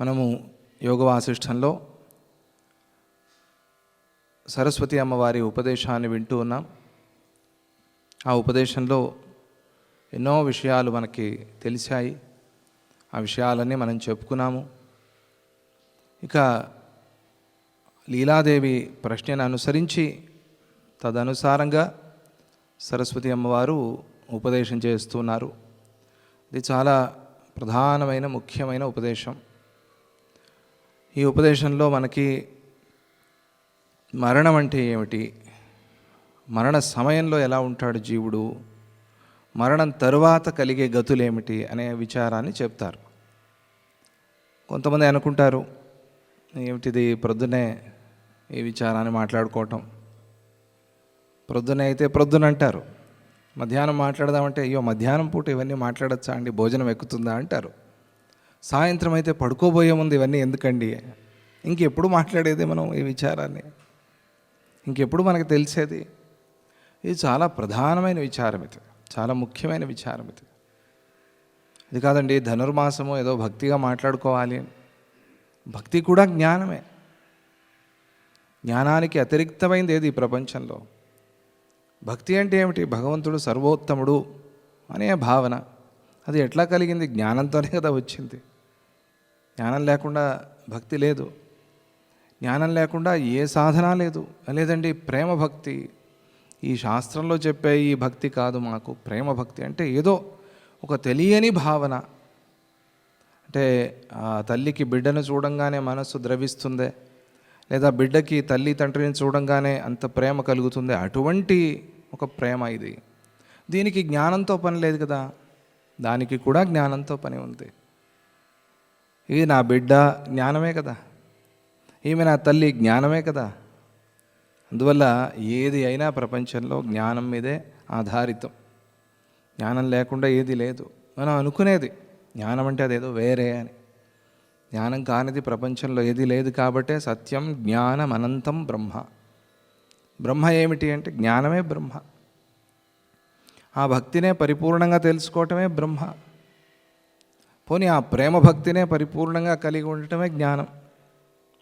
మనము యోగ వాసిష్టంలో సరస్వతి అమ్మవారి ఉపదేశాన్ని వింటూ ఉన్నాం. ఆ ఉపదేశంలో ఎన్నో విషయాలు మనకి తెలిసాయి. ఆ విషయాలన్నీ మనం చెప్పుకున్నాము. ఇక లీలాదేవి ప్రశ్నను అనుసరించి తదనుసారంగా సరస్వతి అమ్మవారు ఉపదేశం చేస్తున్నారు. ఇది చాలా ప్రధానమైన ముఖ్యమైన ఉపదేశం. ఈ ఉపదేశంలో మనకి మరణం అంటే ఏమిటి, మరణ సమయంలో ఎలా ఉంటాడు జీవుడు, మరణం తరువాత కలిగే గతులేమిటి అనే విచారాన్ని చెప్తారు. కొంతమంది అనుకుంటారు, ఏమిటిది ప్రొద్దునే ఈ విచారాన్ని మాట్లాడుకోవటం, ప్రొద్దునే అయితే ప్రొద్దున అంటారు, మధ్యాహ్నం మాట్లాడదామంటే అయ్యో మధ్యాహ్నం పూట ఇవన్నీ మాట్లాడచ్చా అండి, భోజనం ఎక్కుతుందా అంటారు, సాయంత్రం అయితే పడుకోబోయే ముందు ఇవన్నీ ఎందుకండి, ఇంకెప్పుడు మాట్లాడేది మనం ఈ విచారాన్ని, ఇంకెప్పుడు మనకు తెలిసేది. ఇది చాలా ప్రధానమైన విచారం, ఇది చాలా ముఖ్యమైన విచారం. ఇది కాదండి ధనుర్మాసము ఏదో భక్తిగా మాట్లాడుకోవాలి, భక్తి కూడా జ్ఞానమే. జ్ఞానానికి అతిరిక్తమైంది ఏది ఈ ప్రపంచంలో. భక్తి అంటే ఏమిటి, భగవంతుడు సర్వోత్తముడు అనే భావన. అది ఎట్లా కలిగింది, జ్ఞానంతోనే కదా వచ్చింది. జ్ఞానం లేకుండా భక్తి లేదు, జ్ఞానం లేకుండా ఏ సాధన లేదు. లేదండి ప్రేమ భక్తి, ఈ శాస్త్రంలో చెప్పే ఈ భక్తి కాదు మాకు. ప్రేమ భక్తి అంటే ఏదో ఒక తెలియని భావన. అంటే ఆ తల్లికి బిడ్డను చూడంగానే మనస్సు ద్రవిస్తుందే, లేదా బిడ్డకి తల్లి తండ్రిని చూడంగానే అంత ప్రేమ కలుగుతుంది, అటువంటి ఒక ప్రేమ ఇది. దీనికి జ్ఞానంతో పని లేదు కదా, దానికి కూడా జ్ఞానంతో పని ఉంది. ఇది నా బిడ్డ జ్ఞానమే కదా, ఈమె నా తల్లి జ్ఞానమే కదా. అందువల్ల ఏది అయినా ప్రపంచంలో జ్ఞానం మీదే ఆధారితం. జ్ఞానం లేకుండా ఏది లేదు. మనం అనుకునేది జ్ఞానం అంటే అదేదో వేరే అని. జ్ఞానం కానిది ప్రపంచంలో ఏది లేదు. కాబట్టే సత్యం జ్ఞానం అనంతం బ్రహ్మ. బ్రహ్మ ఏమిటి అంటే జ్ఞానమే బ్రహ్మ. ఆ భక్తినే పరిపూర్ణంగా తెలుసుకోవటమే బ్రహ్మ. పోనీ ఆ ప్రేమ భక్తినే పరిపూర్ణంగా కలిగి ఉండటమే జ్ఞానం,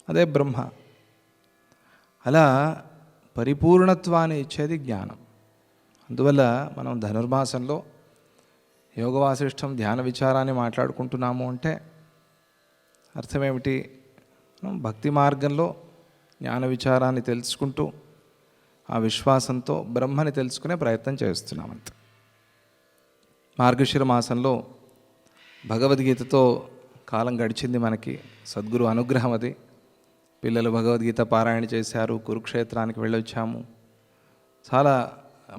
అదే బ్రహ్మ. అలా పరిపూర్ణత్వాన్ని ఇచ్చేది జ్ఞానం. అందువల్ల మనం ధనుర్మాసంలో యోగ వాసిష్టం ధ్యాన విచారాన్ని మాట్లాడుకుంటున్నాము అంటే అర్థమేమిటి, మనం భక్తి మార్గంలో జ్ఞాన విచారాన్ని తెలుసుకుంటూ ఆ విశ్వాసంతో బ్రహ్మని తెలుసుకునే ప్రయత్నం చేస్తున్నామంత. మార్గశిర మాసంలో భగవద్గీతతో కాలం గడిచింది మనకి. సద్గురు అనుగ్రహం అది. పిల్లలు భగవద్గీత పారాయణ చేశారు, కురుక్షేత్రానికి వెళ్ళొచ్చాము. చాలా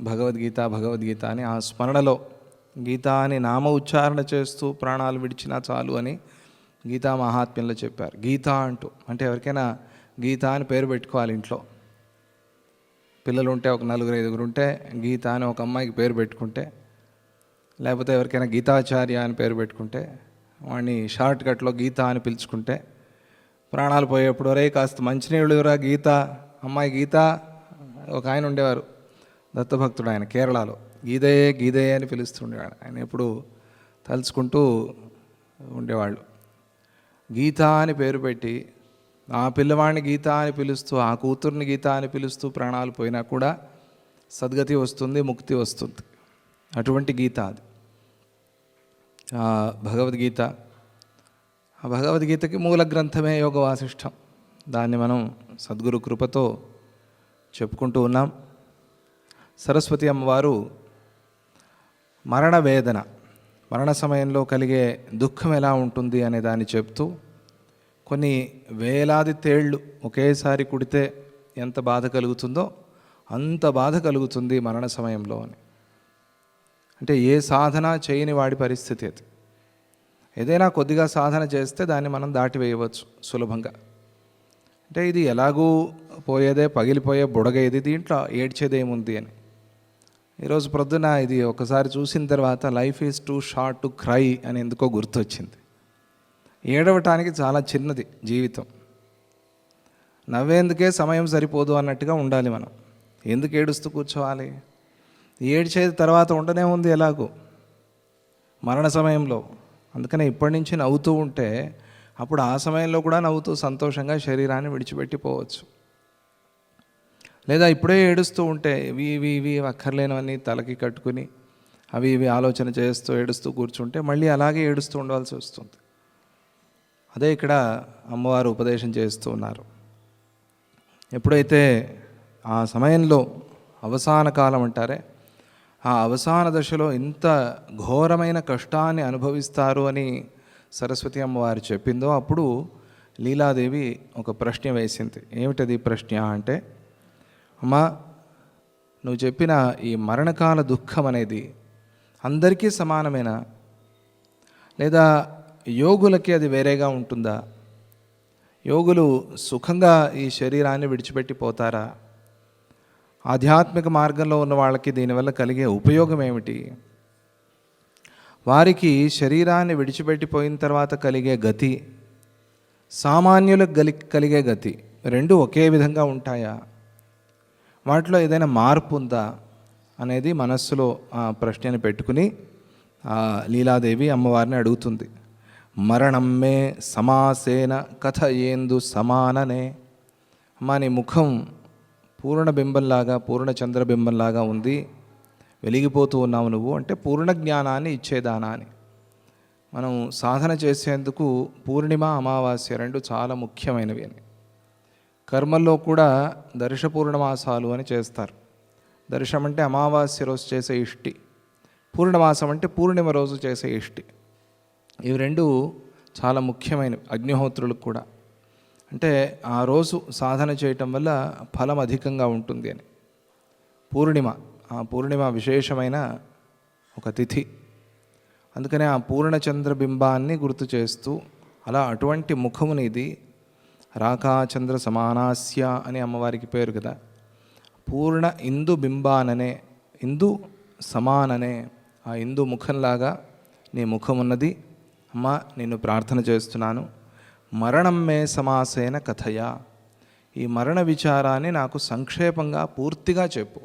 భగవద్గీత అని ఆ స్మరణలో గీతా అని నామ ఉచ్చారణ చేస్తూ ప్రాణాలు విడిచినా చాలు అని గీతా మహాత్మ్యంలో చెప్పారు. గీత అంటూ అంటే ఎవరికైనా గీత అని పేరు పెట్టుకోవాలి. ఇంట్లో పిల్లలు ఉంటే ఒక 4-5 ఉంటే గీత అని ఒక అమ్మాయికి పేరు పెట్టుకుంటే, లేకపోతే ఎవరికైనా గీతాచార్య అని పేరు పెట్టుకుంటే, వాడిని షార్ట్ కట్లో గీత అని పిలుచుకుంటే ప్రాణాలు పోయేప్పుడు ఒరే కాస్త మంచినీళ్ళురా గీత, అమ్మాయి గీత. ఒక ఆయన ఉండేవారు దత్తభక్తుడు, ఆయన కేరళలో గీదే అని పిలుస్తుండేవాడు. ఆయన ఎప్పుడు తలుచుకుంటూ ఉండేవాళ్ళు. గీత అని పేరు పెట్టి ఆ పిల్లవాడిని గీత అని పిలుస్తూ, ఆ కూతుర్ని గీత అని పిలుస్తూ ప్రాణాలు పోయినా కూడా సద్గతి వస్తుంది, ముక్తి వస్తుంది. అటువంటి గీత అది భగవద్గీత. ఆ భగవద్గీతకి మూల గ్రంథమే యోగ వాసిష్టం. దాన్ని మనం సద్గురు కృపతో చెప్పుకుంటూ ఉన్నాం. సరస్వతి అమ్మవారు మరణ వేదన, మరణ సమయంలో కలిగే దుఃఖం ఎలా ఉంటుంది అనే దాన్ని చెప్తూ, కొన్ని వేలాది తేళ్ళు ఒకేసారి కుడితే ఎంత బాధ కలుగుతుందో అంత బాధ కలుగుతుంది మరణ సమయంలో అని. అంటే ఏ సాధన చేయని వాడి పరిస్థితి అది. ఏదైనా కొద్దిగా సాధన చేస్తే దాన్ని మనం దాటివేయవచ్చు సులభంగా. అంటే ఇది ఎలాగూ పోయేదే, పగిలిపోయే బుడగేది, దీంట్లో ఏడ్చేదేముంది అని. ఈరోజు ప్రొద్దున ఇది ఒకసారి చూసిన తర్వాత life is two short to cry అని ఎందుకో గుర్తొచ్చింది. ఏడవటానికి చాలా చిన్నది జీవితం. నవ్వేందుకే సమయం సరిపోదు అన్నట్టుగా ఉండాలి మనం. ఎందుకు ఏడుస్తూ కూర్చోవాలి? ఏడ్చేది తర్వాత ఉండనే ఉంది ఎలాగో మరణ సమయంలో. అందుకనే ఇప్పటి నుంచి నవ్వుతూ ఉంటే అప్పుడు ఆ సమయంలో కూడా నవ్వుతూ సంతోషంగా శరీరాన్ని విడిచిపెట్టిపోవచ్చు. లేదా ఇప్పుడే ఏడుస్తూ ఉంటే ఇవి అక్కర్లేనివన్నీ తలకి కట్టుకుని ఇవి ఆలోచన చేస్తూ ఏడుస్తూ కూర్చుంటే మళ్ళీ అలాగే ఏడుస్తూ ఉండవలసి వస్తుంది. అదే ఇక్కడ అమ్మవారు ఉపదేశం చేస్తూ ఉన్నారు. ఎప్పుడైతే ఆ సమయంలో అవసాన కాలం అంటారే, ఆ అవసాన దశలో ఇంత ఘోరమైన కష్టాన్ని అనుభవిస్తారు అని సరస్వతి అమ్మవారు చెప్పిందో, అప్పుడు లీలాదేవి ఒక ప్రశ్న వేసింది. ఏమిటది ప్రశ్న అంటే, అమ్మా, నువ్వు చెప్పిన ఈ మరణకాల దుఃఖం అనేది అందరికీ సమానమేనా, లేదా యోగులకి అది వేరేగా ఉంటుందా? యోగులు సుఖంగా ఈ శరీరాన్ని విడిచిపెట్టి పోతారా? ఆధ్యాత్మిక మార్గంలో ఉన్న వాళ్ళకి దీనివల్ల కలిగే ఉపయోగం ఏమిటి? వారికి శరీరాన్ని విడిచిపెట్టిపోయిన తర్వాత కలిగే గతి, సామాన్యులకు కలిగే గతి రెండు ఒకే విధంగా ఉంటాయా? వాటిలో ఏదైనా మార్పు ఉందా అనేది మనస్సులో ఆ ప్రశ్నని పెట్టుకుని లీలాదేవి అమ్మవారిని అడుగుతుంది. మరణం మే సమాసేన కథ ఏందు సమాననే. అమ్మా, నీ ముఖం పూర్ణబింబంలాగా, పూర్ణ చంద్రబింబంలాగా ఉంది, వెలిగిపోతూ ఉన్నావు నువ్వు. అంటే పూర్ణ జ్ఞానాన్ని ఇచ్చేదానా అని. మనం సాధన చేసేందుకు పూర్ణిమ, అమావాస్య రెండు చాలా ముఖ్యమైనవి అని. కర్మల్లో కూడా దర్శ పూర్ణమాసాలు అని చేస్తారు. దర్శనం అంటే అమావాస్య రోజు చేసే ఇష్టి, పూర్ణమాసం అంటే పూర్ణిమ రోజు చేసే ఇష్టి. ఇవి రెండు చాలా ముఖ్యమైనవి అగ్నిహోత్రులకు కూడా. అంటే ఆ రోజు సాధన చేయటం వల్ల ఫలం అధికంగా ఉంటుంది అని. ఆ పూర్ణిమ విశేషమైన ఒక తిథి. అందుకనే ఆ పూర్ణచంద్రబింబాన్ని గుర్తు చేస్తూ అలా అటువంటి ముఖమునిది రాకాచంద్ర సమానాస్య అని అమ్మవారికి పేరు కదా. పూర్ణ ఇందు బింబాననే, ఇందు సమాననే, ఆ ఇందు ముఖంలాగా నీ ముఖం ఉన్నది. అమ్మా, నిన్ను ప్రార్థన చేస్తున్నాను, మరణం మే సమాసేన కథయా, ఈ మరణ విచారాన్ని నాకు సంక్షేపంగా పూర్తిగా చెప్పు.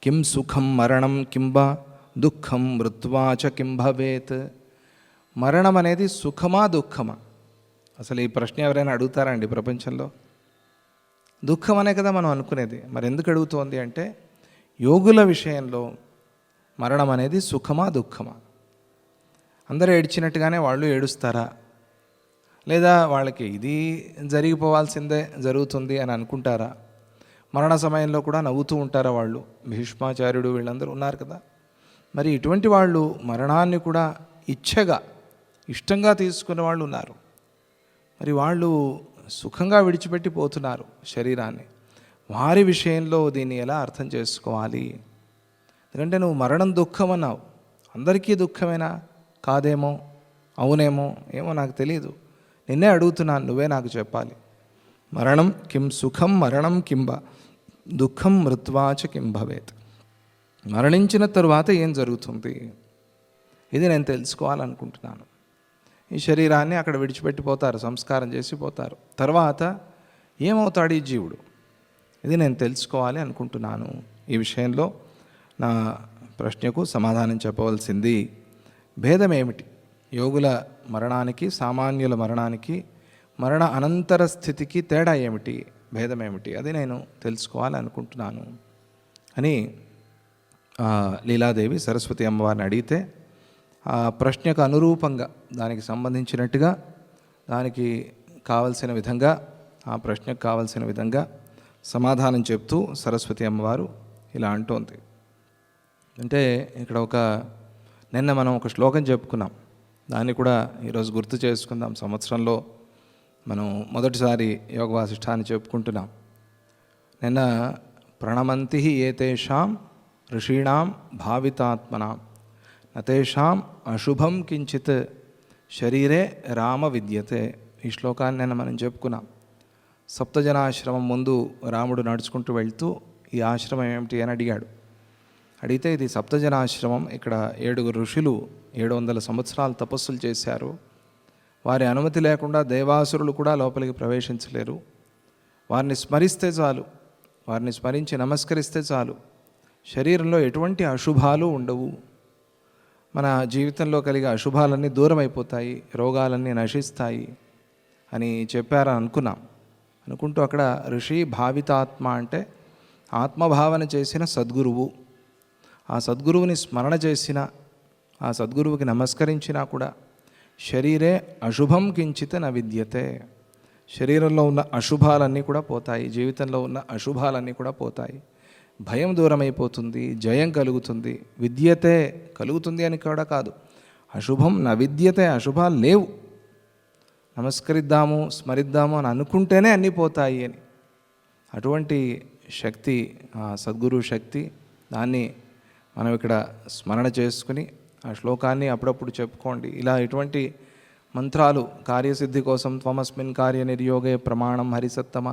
కిం సుఖం మరణం కింబ దుఃఖం మృత్వాచ కిం భవేత్. మరణం అనేది సుఖమా దుఃఖమా? అసలు ఈ ప్రశ్న ఎవరైనా అడుగుతారండి ప్రపంచంలో? దుఃఖం అనే కదా మనం అనుకునేది. మరి ఎందుకు అడుగుతోంది అంటే, యోగుల విషయంలో మరణం అనేది సుఖమా దుఃఖమా? అందరూ ఏడ్చినట్టుగానే వాళ్ళు ఏడుస్తారా? లేదా వాళ్ళకి ఇది జరిగిపోవాల్సిందే జరుగుతుంది అని అనుకుంటారా? మరణ సమయంలో కూడా నవ్వుతూ ఉంటారా వాళ్ళు? భీష్మాచార్యుడు వీళ్ళందరూ ఉన్నారు కదా. మరి ఇటువంటి వాళ్ళు మరణాన్ని కూడా ఇష్టంగా తీసుకునే వాళ్ళు ఉన్నారు. మరి వాళ్ళు సుఖంగా విడిచిపెట్టి పోతున్నారు శరీరాన్ని. వారి విషయంలో దీన్ని ఎలా అర్థం చేసుకోవాలి? ఎందుకంటే నువ్వు మరణం దుఃఖం అన్నావు. అందరికీ దుఃఖమేనా? కాదేమో, అవునేమో, ఏమో నాకు తెలియదు. నిన్నే అడుగుతున్నాను, నువ్వే నాకు చెప్పాలి. మరణం కిం సుఖం మరణం కింబ దుఃఖం మృత్వాచ కిం భవేత్. మరణించిన తరువాత ఏం జరుగుతుంది, ఇది నేను తెలుసుకోవాలనుకుంటున్నాను. ఈ శరీరాన్ని అక్కడ విడిచిపెట్టిపోతారు, సంస్కారం చేసి పోతారు. తర్వాత ఏమవుతాడు ఈ జీవుడు, ఇది నేను తెలుసుకోవాలి అనుకుంటున్నాను. ఈ విషయంలో నా ప్రశ్నకు సమాధానం చెప్పవలసింది. భేదం ఏమిటి యోగుల మరణానికి, సామాన్యుల మరణానికి, మరణ అనంతర స్థితికి తేడా ఏమిటి, భేదం ఏమిటి, అది నేను తెలుసుకోవాలి అనుకుంటున్నాను అని లీలాదేవి సరస్వతి అమ్మవారిని అడిగితే, ఆ ప్రశ్నకు అనురూపంగా, దానికి సంబంధించినట్టుగా, దానికి కావలసిన విధంగా, ఆ ప్రశ్నకు కావలసిన విధంగా సమాధానం చెప్తూ సరస్వతి అమ్మవారు ఇలా అంటోంది. అంటే ఇక్కడ నిన్న మనం ఒక శ్లోకం చెప్పుకున్నాం, దాన్ని కూడా ఈరోజు గుర్తు చేసుకుందాం. సంవత్సరంలో మనం మొదటిసారి యోగ వాసిష్ఠాన్ని చెప్పుకుంటున్నాం. నిన్న ప్రణమంతి ఏతేషాం ఋషీణాం భావితాత్మనాం నతేషాం అశుభం కించిత్ శరీరే రామ విద్యతే. ఈ శ్లోకాన్ని నిన్న మనం చెప్పుకున్నాం. సప్తజనాశ్రమం ముందు రాముడు నడుచుకుంటూ వెళ్తూ ఈ ఆశ్రమం ఏమిటి అని అడిగాడు. అడిగితే ఇది సప్తజనాశ్రమం, ఇక్కడ 7 ఋషులు 700 సంవత్సరాలు తపస్సులు చేశారు. వారి అనుమతి లేకుండా దేవాసురులు కూడా లోపలికి ప్రవేశించలేరు. వారిని స్మరిస్తే చాలు, వారిని స్మరించి నమస్కరిస్తే చాలు, శరీరంలో ఎటువంటి అశుభాలు ఉండవు. మన జీవితంలో కలిగే అశుభాలన్నీ దూరం అయిపోతాయి, రోగాలన్నీ నశిస్తాయి అని చెప్పారని అనుకుంటూ అక్కడ ఋషి భావితాత్మ అంటే ఆత్మభావన చేసిన సద్గురువు, ఆ సద్గురువుని స్మరణ చేసిన, ఆ సద్గురువుకి నమస్కరించినా కూడా శరీరే అశుభం కించిత్ న విద్యతే, శరీరంలో ఉన్న అశుభాలన్నీ కూడా పోతాయి, జీవితంలో ఉన్న అశుభాలన్నీ కూడా పోతాయి, భయం దూరం అయిపోతుంది, జయం కలుగుతుంది. విద్యతే కలుగుతుంది అని కూడా కాదు, అశుభం న విద్యతే, అశుభాలు లేవు. నమస్కరిద్దాము స్మరిద్దాము అని అనుకుంటేనే అన్నీ పోతాయి అని. అటువంటి శక్తి సద్గురు శక్తి, దాన్ని మనం ఇక్కడ స్మరణ చేసుకుని ఆ శ్లోకాన్ని అప్పుడప్పుడు చెప్పుకోండి. ఇలా ఇటువంటి మంత్రాలు కార్యసిద్ధి కోసం త్వమస్మిన్ కార్య నిర్యోగే ప్రమాణం హరిసత్తమ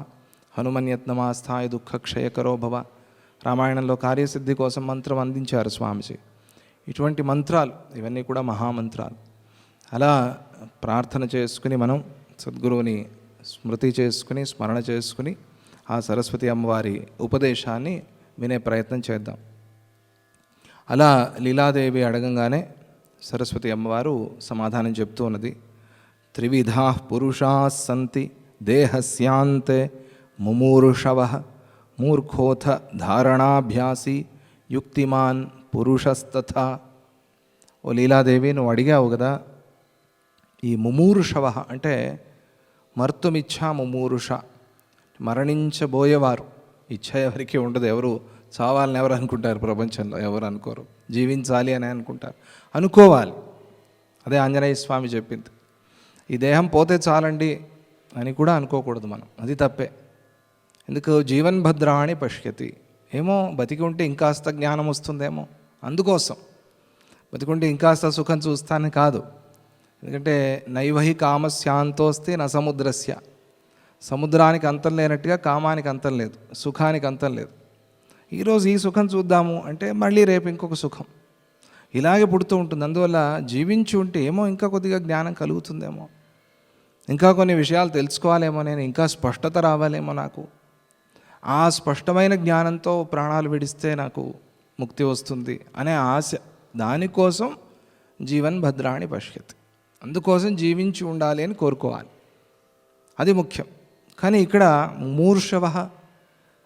హనుమన్యత్నమా స్థాయి దుఃఖక్షయకరో భవ, రామాయణంలో కార్యసిద్ధి కోసం మంత్రం అందించారు స్వామిజీ. ఇటువంటి మంత్రాలు ఇవన్నీ కూడా మహామంత్రాలు. అలా ప్రార్థన చేసుకుని మనం సద్గురువుని స్మృతి చేసుకుని స్మరణ చేసుకుని ఆ సరస్వతి అమ్మవారి ఉపదేశాన్ని వినే ప్రయత్నం చేద్దాం. అలా లీలాదేవి అడగంగానే సరస్వతి అమ్మవారు సమాధానం చెప్తూ ఉన్నది. త్రివిధా పురుషా సంతి దేహస్యాంతే ముమూర్షవ మూర్ఖోథ ధారణాభ్యాసి యుక్తిమాన్ పురుషస్తథా. ఓ లీలాదేవి, నువ్వు అడిగావు కదా, ఈ ముమూర్షవ అంటే మర్తుమిచ్చా ముమూరుష, మరణించబోయేవారు. ఇచ్చ ఎవరికి ఉండదు, ఎవరు చావాలని ఎవరు అనుకుంటారు ప్రపంచంలో? ఎవరు అనుకోరు. జీవించాలి అని అనుకుంటారు, అనుకోవాలి. అదే ఆంజనేయ స్వామి చెప్పింది. ఈ దేహం పోతే చాలండి అని కూడా అనుకోకూడదు మనం, అది తప్పే. ఎందుకు? జీవన్ భద్రాణి పశ్యతి, ఏమో బతికి ఉంటే ఇంకాస్త జ్ఞానం వస్తుందేమో, అందుకోసం. బతికుంటే ఇంకాస్త సుఖం చూస్తానని కాదు. ఎందుకంటే నైవహి కామస్యాంతోస్తే న సముద్రస్య, సముద్రానికి అంతం లేనట్టుగా కామానికి అంతం లేదు, సుఖానికి అంతం లేదు. ఈరోజు ఈ సుఖం చూద్దాము అంటే మళ్ళీ రేపు ఇంకొక సుఖం, ఇలాగే పుడుతూ ఉంటుంది. అందువల్ల జీవించి ఉంటే ఏమో ఇంకా కొద్దిగా జ్ఞానం కలుగుతుందేమో, ఇంకా కొన్ని విషయాలు తెలుసుకోవాలేమో, నేను ఇంకా స్పష్టత రావాలేమో నాకు, ఆ స్పష్టమైన జ్ఞానంతో ప్రాణాలు విడిస్తే నాకు ముక్తి వస్తుంది అనే ఆశ. దానికోసం జీవన్ భద్రాణి పశ్యతి, అందుకోసం జీవించి ఉండాలి అని కోరుకోవాలి, అది ముఖ్యం. కానీ ఇక్కడ మూర్షవ,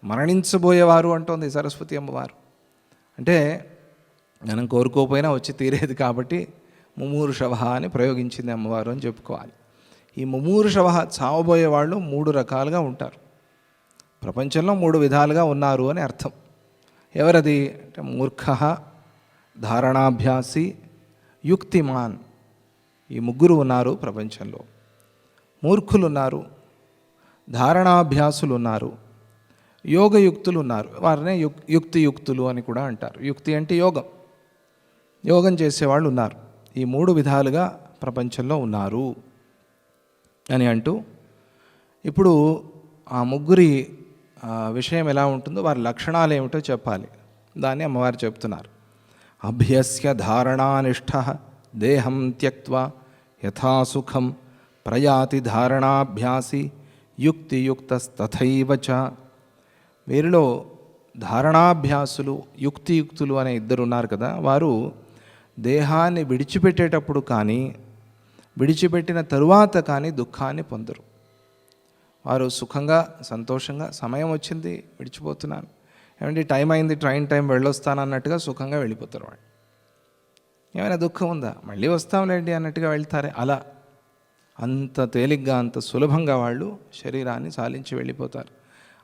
మరణించబోయేవారు అంటోంది సరస్వతి అమ్మవారు. అంటే మనం కోరుకోపోయినా వచ్చి తీరేది కాబట్టి ముమూర్షవ అని ప్రయోగించింది అమ్మవారు అని చెప్పుకోవాలి. ఈ ముమూర్షవ, చావబోయే వాళ్ళు 3 రకాలుగా ఉంటారు ప్రపంచంలో, 3 విధాలుగా ఉన్నారు అని అర్థం. ఎవరది అంటే మూర్ఖ, ధారణాభ్యాసి, యుక్తిమాన్. ఈ 3 ఉన్నారు ప్రపంచంలో. మూర్ఖులు ఉన్నారు, ధారణాభ్యాసులు ఉన్నారు, యోగయుక్తులు ఉన్నారు. వారినే యుక్తులు అని కూడా అంటారు. యుక్తి అంటే యోగం, యోగం చేసేవాళ్ళు ఉన్నారు. ఈ 3 విధాలుగా ప్రపంచంలో ఉన్నారు అని అంటూ, ఇప్పుడు ఆ 3 విషయం ఎలా ఉంటుందో, వారి లక్షణాలు ఏమిటో చెప్పాలి. దాన్ని అమ్మవారు చెప్తున్నారు. అభ్యస్య ధారణానిష్ఠ దేహం త్యక్త్వా యథాసుఖం ప్రయాతి ధారణాభ్యాసి యుక్తియుక్తస్తథైవ చ. వీరిలో ధారణాభ్యాసులు, యుక్తియుక్తులు అనే 2 ఉన్నారు కదా. వారు దేహాన్ని విడిచిపెట్టేటప్పుడు కానీ విడిచిపెట్టిన తరువాత కానీ దుఃఖాన్ని పొందరు. వారు సుఖంగా సంతోషంగా, సమయం వచ్చింది విడిచిపోతున్నాను, ఏమంటే టైం అయింది ట్రైన్ టైం వెళ్ళొస్తాను అన్నట్టుగా సుఖంగా వెళ్ళిపోతారు. వాళ్ళు ఏమైనా దుఃఖం ఉందా, మళ్ళీ వస్తాంలేండి అన్నట్టుగా వెళ్తారే, అలా అంత తేలిగ్గా అంత సులభంగా వాళ్ళు శరీరాన్ని సాలించి వెళ్ళిపోతారు.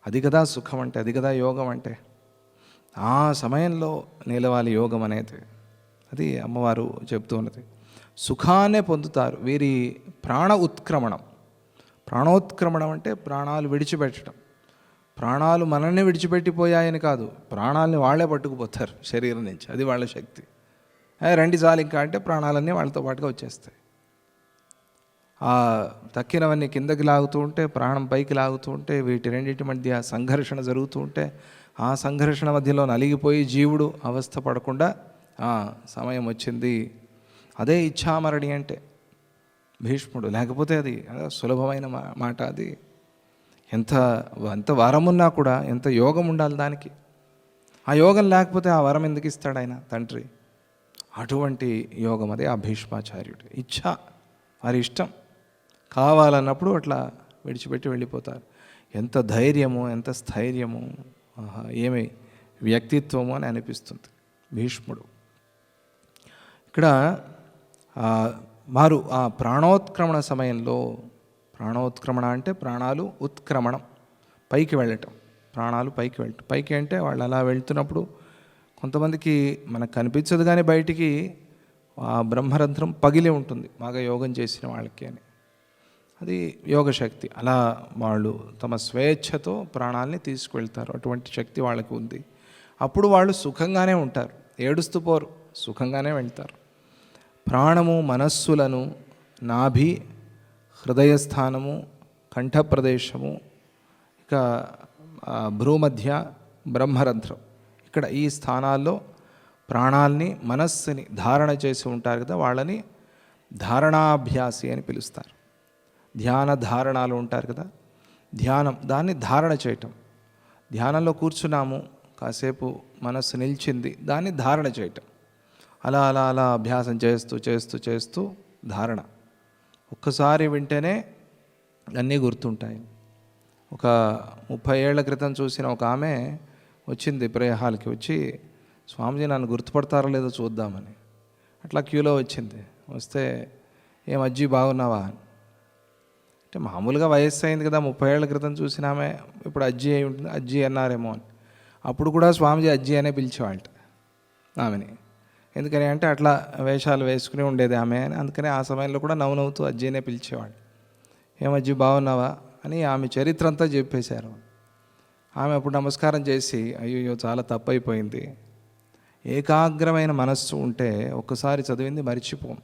అది కదా సుఖం అంటే, అది కదా యోగం అంటే. ఆ సమయంలో నిలవాలి యోగం అనేది. అది అమ్మవారు చెప్తూ ఉన్నది. సుఖాన్నే పొందుతారు. వీరి ప్రాణ ఉత్క్రమణం, ప్రాణోత్క్రమణం అంటే ప్రాణాలు విడిచిపెట్టడం. ప్రాణాలు మనల్ని విడిచిపెట్టిపోయాయని కాదు, ప్రాణాలని వాళ్ళే పట్టుకుపోతారు శరీరం నుంచి, అది వాళ్ళ శక్తి. రండి చాలు ఇంకా అంటే ప్రాణాలన్నీ వాళ్ళతో పాటుగా వచ్చేస్తాయి. ఆ తక్కినవన్నీ కిందకి లాగుతూ ఉంటే, ప్రాణం పైకి లాగుతూ ఉంటే, వీటి రెండింటి మధ్య సంఘర్షణ జరుగుతూ ఉంటే, ఆ సంఘర్షణ మధ్యలో నలిగిపోయి జీవుడు అవస్థ పడకుండా సమయం వచ్చింది. అదే ఇచ్ఛామరణి అంటే భీష్ముడు. లేకపోతే అది సులభమైన మాట. అది ఎంత వరం ఉన్నా కూడా ఎంత యోగం ఉండాలి దానికి. ఆ యోగం లేకపోతే ఆ వరం ఎందుకు ఇస్తాడు ఆయన తండ్రి? అటువంటి యోగం అదే ఆ భీష్మాచార్యుడు ఇచ్ఛ, వారి ఇష్టం. కావాలన్నప్పుడు అట్లా విడిచిపెట్టి వెళ్ళిపోతారు. ఎంత ధైర్యము, ఎంత స్థైర్యము, ఏమి వ్యక్తిత్వము అని అనిపిస్తుంది భీష్ముడు. ఇక్కడ వారు ఆ ప్రాణోత్క్రమణ సమయంలో, ప్రాణోత్క్రమణ అంటే ప్రాణాలు ఉత్క్రమణం, పైకి వెళ్ళటం, ప్రాణాలు పైకి వెళ్ళటం. పైకి అంటే వాళ్ళు అలా వెళ్తున్నప్పుడు కొంతమందికి మనకు కనిపించదు కానీ బయటికి ఆ బ్రహ్మరంధ్రం పగిలి ఉంటుంది బాగా యోగం చేసిన వాళ్ళకి అని. అది యోగశక్తి. అలా వాళ్ళు తమ స్వేచ్ఛతో ప్రాణాలని తీసుకువెళ్తారు. అటువంటి శక్తి వాళ్ళకి ఉంది. అప్పుడు వాళ్ళు సుఖంగానే ఉంటారు, ఏడుస్తూ పోరు, సుఖంగానే వెళ్తారు. ప్రాణము మనస్సులను నాభి, హృదయస్థానము, కంఠప్రదేశము, ఇక భ్రూమధ్య, బ్రహ్మరంధ్రం, ఇక్కడ ఈ స్థానాల్లో ప్రాణాల్ని మనస్సుని ధారణ చేసి ఉంటారు కదా, వాళ్ళని ధారణాభ్యాసి అని పిలుస్తారు. ధ్యాన ధారణాలు ఉంటారు కదా, ధ్యానం, దాన్ని ధారణ చేయటం. ధ్యానంలో కూర్చున్నాము, కాసేపు మనస్సు నిలిచింది, దాన్ని ధారణ చేయటం. అలా అలా అలా అభ్యాసం చేస్తూ చేస్తూ చేస్తూ ధారణ. ఒక్కసారి వింటేనే అన్నీ గుర్తుంటాయి. ఒక 30 ఏళ్ల క్రితం చూసిన ఒక ఆమె వచ్చింది ప్రేహాలకి, వచ్చి స్వామిజీ నన్ను గుర్తుపడతారో లేదో చూద్దామని అట్లా క్యూలో వచ్చింది. వస్తే ఏం అజ్జీ బాగున్నావా అంటే, మామూలుగా వయస్సు అయింది కదా, 30 ఏళ్ల క్రితం చూసిన ఆమె ఇప్పుడు అజ్జీ అయి ఉంటుంది, అజ్జీ అన్నారేమో అని. అప్పుడు కూడా స్వామిజీ అజ్జీ అనే పిలిచేవాళ్ళట ఆమెని. ఎందుకని అంటే అట్లా వేషాలు వేసుకుని ఉండేది ఆమె అని. అందుకని ఆ సమయంలో కూడా నవ్వుతూ అజ్జీనే పిలిచేవాళ్ళు. ఏమజ్జీ బాగున్నావా అని ఆమె చరిత్ర అంతా చెప్పేశారు. ఆమె అప్పుడు నమస్కారం చేసి, అయ్యో చాలా తప్పైపోయింది, ఏకాగ్రమైన మనస్సు ఉంటే ఒక్కసారి చదివింది మర్చిపోం,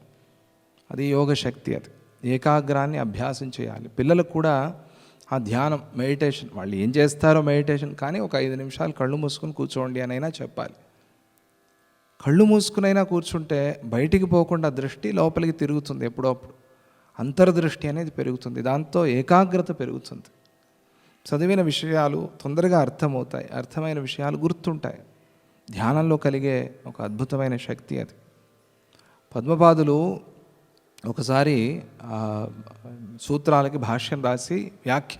అది యోగ శక్తి. అది ఏకాగ్రాన్ని అభ్యాసం చేయాలి. పిల్లలకు కూడా ఆ ధ్యానం, మెడిటేషన్, వాళ్ళు ఏం చేస్తారో మెడిటేషన్, కానీ ఒక 5 నిమిషాలు కళ్ళు మూసుకుని కూర్చోండి అనైనా చెప్పాలి. కళ్ళు మూసుకునైనా కూర్చుంటే బయటికి పోకుండా దృష్టి లోపలికి తిరుగుతుంది ఎప్పుడప్పుడు, అంతర్దృష్టి అనేది పెరుగుతుంది, దాంతో ఏకాగ్రత పెరుగుతుంది. చదివిన విషయాలు తొందరగా అర్థమవుతాయి, అర్థమైన విషయాలు గుర్తుంటాయి. ధ్యానంలో కలిగే ఒక అద్భుతమైన శక్తి అది. పద్మపాదులు ఒకసారి సూత్రాలకి భాష్యం రాసి, వ్యాఖ్య,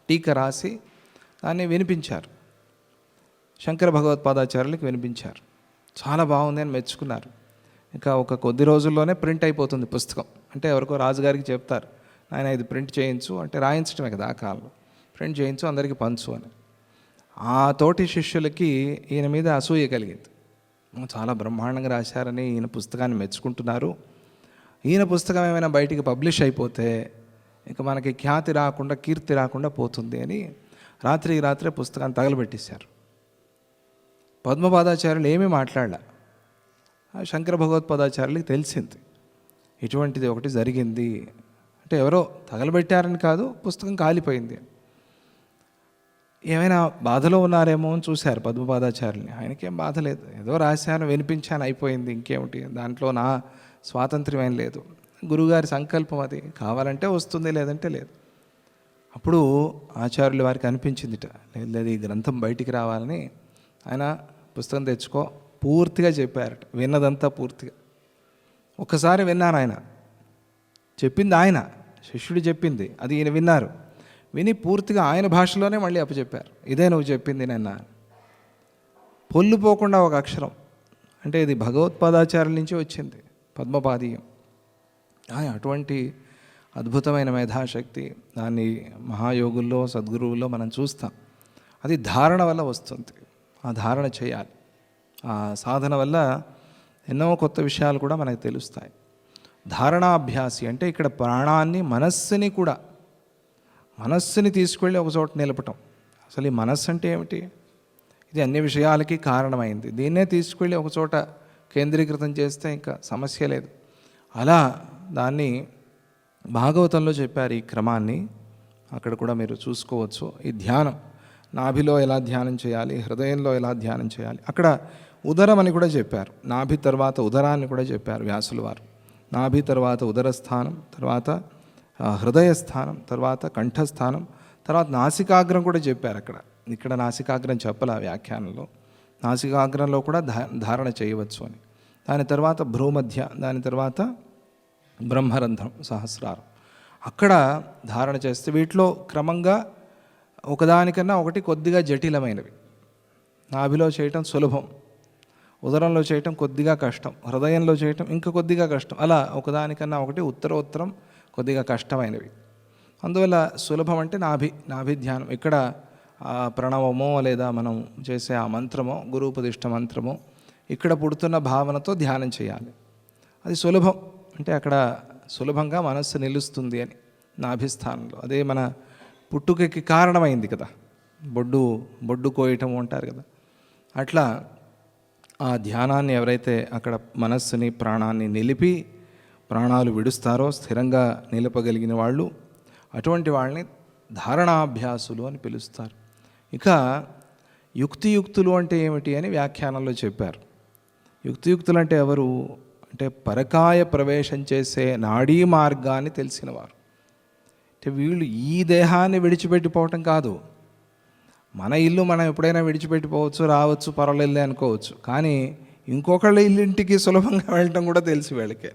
టీక రాసి దాన్ని వినిపించారు. శంకర భగవత్పాదాచార్యులకి వినిపించారు. చాలా బాగుంది అని మెచ్చుకున్నారు. ఇంకా ఒక కొద్ది రోజుల్లోనే ప్రింట్ అయిపోతుంది పుస్తకం. అంటే ఎవరికో రాజుగారికి చెప్తారు, ఆయన ఇది ప్రింట్ చేయించు అంటే, రాయించడమే కదా ఆ కాలంలో, ప్రింట్ చేయించు అందరికీ పంచు అని. ఆ తోటి శిష్యులకి ఈయన మీద అసూయ కలిగింది. చాలా బ్రహ్మాండంగా రాశారని ఈయన పుస్తకాన్ని మెచ్చుకుంటున్నారు, ఈయన పుస్తకం ఏమైనా బయటికి పబ్లిష్ అయిపోతే ఇక మనకి ఖ్యాతి రాకుండా, కీర్తి రాకుండా పోతుంది అని రాత్రే పుస్తకాన్ని తగలబెట్టేశారు. పద్మపాదాచార్యులు ఏమీ మాట్లాడలే. శంకర భగవత్పాదాచార్యులకి తెలిసింది ఇటువంటిది ఒకటి జరిగింది. అంటే ఎవరో తగలబెట్టారని కాదు, పుస్తకం కాలిపోయింది. ఏమైనా బాధలో ఉన్నారేమో అని చూశారు పద్మపాదాచార్యుల్ని. ఆయనకేం బాధ లేదు, ఏదో రాశాను వినిపించాను అయిపోయింది, ఇంకేమిటి, దాంట్లో నా స్వాతంత్ర్యం ఏం లేదు, గురువుగారి సంకల్పం, అది కావాలంటే వస్తుంది లేదంటే లేదు. అప్పుడు ఆచార్యుల వారికి అనిపించిందిట, లేదు ఈ గ్రంథం బయటికి రావాలని. ఆయన పుస్తకం తెచ్చుకో, పూర్తిగా చెప్పారట, విన్నదంతా పూర్తిగా. ఒక్కసారి విన్నారు ఆయన చెప్పింది, ఆయన శిష్యుడు చెప్పింది అది ఈయన విన్నారు. విని పూర్తిగా ఆయన భాషలోనే మళ్ళీ అప్పచెప్పారు, ఇదే నువ్వు చెప్పింది నిన్న. పొల్లుపోకుండా ఒక అక్షరం. అంటే ఇది భగవత్పాదాచార్యుల నుంచి వచ్చింది, పద్మపాదీయం. అటువంటి అద్భుతమైన మేధాశక్తి, దాన్ని మహాయోగుల్లో, సద్గురువుల్లో మనం చూస్తాం. అది ధారణ వల్ల వస్తుంది. ఆ ధారణ చేయాలి. ఆ సాధన వల్ల ఎన్నో కొత్త విషయాలు కూడా మనకు తెలుస్తాయి. ధారణాభ్యాసి అంటే ఇక్కడ ప్రాణాన్ని, మనస్సుని కూడా, మనస్సుని తీసుకెళ్ళి ఒక చోట నిలపటం. అసలు ఈ మనస్సు అంటే ఏమిటి? ఇది అన్ని విషయాలకి కారణమైంది. దీన్నే తీసుకెళ్ళి ఒక చోట కేంద్రీకృతం చేస్తే ఇంకా సమస్య లేదు. అలా దాన్ని భాగవతంలో చెప్పారు ఈ క్రమాన్ని, అక్కడ కూడా మీరు చూసుకోవచ్చు. ఈ ధ్యానం, నాభిలో ఎలా ధ్యానం చేయాలి, హృదయంలో ఎలా ధ్యానం చేయాలి. అక్కడ ఉదరం అని కూడా చెప్పారు, నాభి తర్వాత ఉదరాన్ని కూడా చెప్పారు వ్యాసుల వారు. నాభి తర్వాత ఉదరస్థానం, తర్వాత హృదయస్థానం, తర్వాత కంఠస్థానం, తర్వాత నాసికాగ్రం కూడా చెప్పారు అక్కడ. ఇక్కడ నాసికాగ్రం చెప్పాల వ్యాఖ్యానంలో. నాసికాగ్రంలో కూడా ధారణ చేయవచ్చు అని. దాని తర్వాత భ్రూమధ్య, దాని తర్వాత బ్రహ్మరంధ్రం, సహస్రారం. అక్కడ ధారణ చేస్తే వీటిలో క్రమంగా ఒకదానికన్నా ఒకటి కొద్దిగా జటిలమైనవి. నాభిలో చేయటం సులభం, ఉదరంలో చేయటం కొద్దిగా కష్టం, హృదయంలో చేయటం ఇంకా కొద్దిగా కష్టం. అలా ఒకదానికన్నా ఒకటి ఉత్తరోత్తరం కొద్దిగా కష్టమైనవి. అందువల్ల సులభం అంటే నాభి ధ్యానం. ఇక్కడ ప్రణవమో లేదా మనం చేసే ఆ మంత్రమో, గురూపదిష్ట మంత్రమో ఇక్కడ పుడుతున్న భావనతో ధ్యానం చేయాలి. అది సులభం, అంటే అక్కడ సులభంగా మనస్సు నిలుస్తుంది అని నాభిస్థానంలో. అదే మన పుట్టుకకి కారణమైంది కదా, బొడ్డు కోయటం అంటారు కదా. అట్లా ఆ ధ్యానాన్ని ఎవరైతే అక్కడ మనస్సుని ప్రాణాన్ని నిలిపి ప్రాణాలు విడుస్తారో, స్థిరంగా నిలపగలిగిన వాళ్ళు, అటువంటి వాళ్ళని ధారణాభ్యాసులు అని పిలుస్తారు. ఇక యుక్తియుక్తులు అంటే ఏమిటి అని వ్యాఖ్యానంలో చెప్పారు. యుక్తియుక్తులు అంటే ఎవరు అంటే పరకాయ ప్రవేశం చేసే నాడీ మార్గాన్ని తెలిసినవారు. అంటే వీళ్ళు ఈ దేహాన్ని విడిచిపెట్టిపోవటం కాదు. మన ఇల్లు మనం ఎప్పుడైనా విడిచిపెట్టిపోవచ్చు, రావచ్చు, పర్వాలేదు అనుకోవచ్చు. కానీ ఇంకొకళ్ళ ఇల్లింటికి సులభంగా వెళ్ళటం కూడా తెలిసి వీళ్ళకే.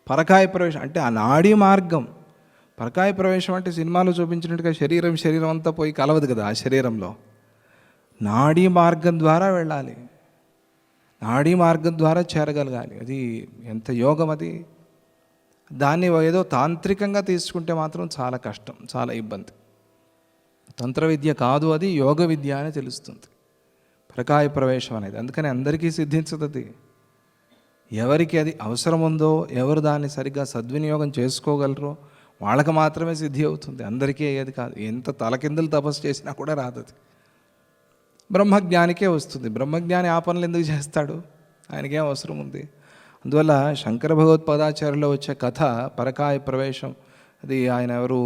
పరకాయ ప్రవేశం అంటే ఆ నాడీ మార్గం. పరకాయ ప్రవేశం అంటే సినిమాలో చూపించినట్టుగా శరీరం అంతా పోయి కలవదు కదా ఆ శరీరంలో. నాడీ మార్గం ద్వారా వెళ్ళాలి, నాడీ మార్గం ద్వారా చేరగలగాలి. అది ఎంత యోగం అది. దాన్ని ఏదో తాంత్రికంగా తీసుకుంటే మాత్రం చాలా కష్టం, చాలా ఇబ్బంది. తంత్ర విద్య కాదు, అది యోగ విద్య అని తెలుస్తుంది పరకాయ ప్రవేశం అనేది. అందుకని అందరికీ సిద్ధించదు అది. ఎవరికి అది అవసరం ఉందో, ఎవరు దాన్ని సరిగ్గా సద్వినియోగం చేసుకోగలరో వాళ్ళకి మాత్రమే సిద్ధి అవుతుంది. అందరికీ అయ్యేది కాదు. ఎంత తలకిందులు తపస్సు చేసినా కూడా రాదు అది. బ్రహ్మజ్ఞానికే వస్తుంది. బ్రహ్మజ్ఞాని ఆ పనులు ఎందుకు చేస్తాడు? ఆయనకేం అవసరం ఉంది? అందువల్ల శంకర భగవత్పాదాచార్యులో వచ్చే కథ పరకాయ ప్రవేశం, అది ఆయన ఎవరు,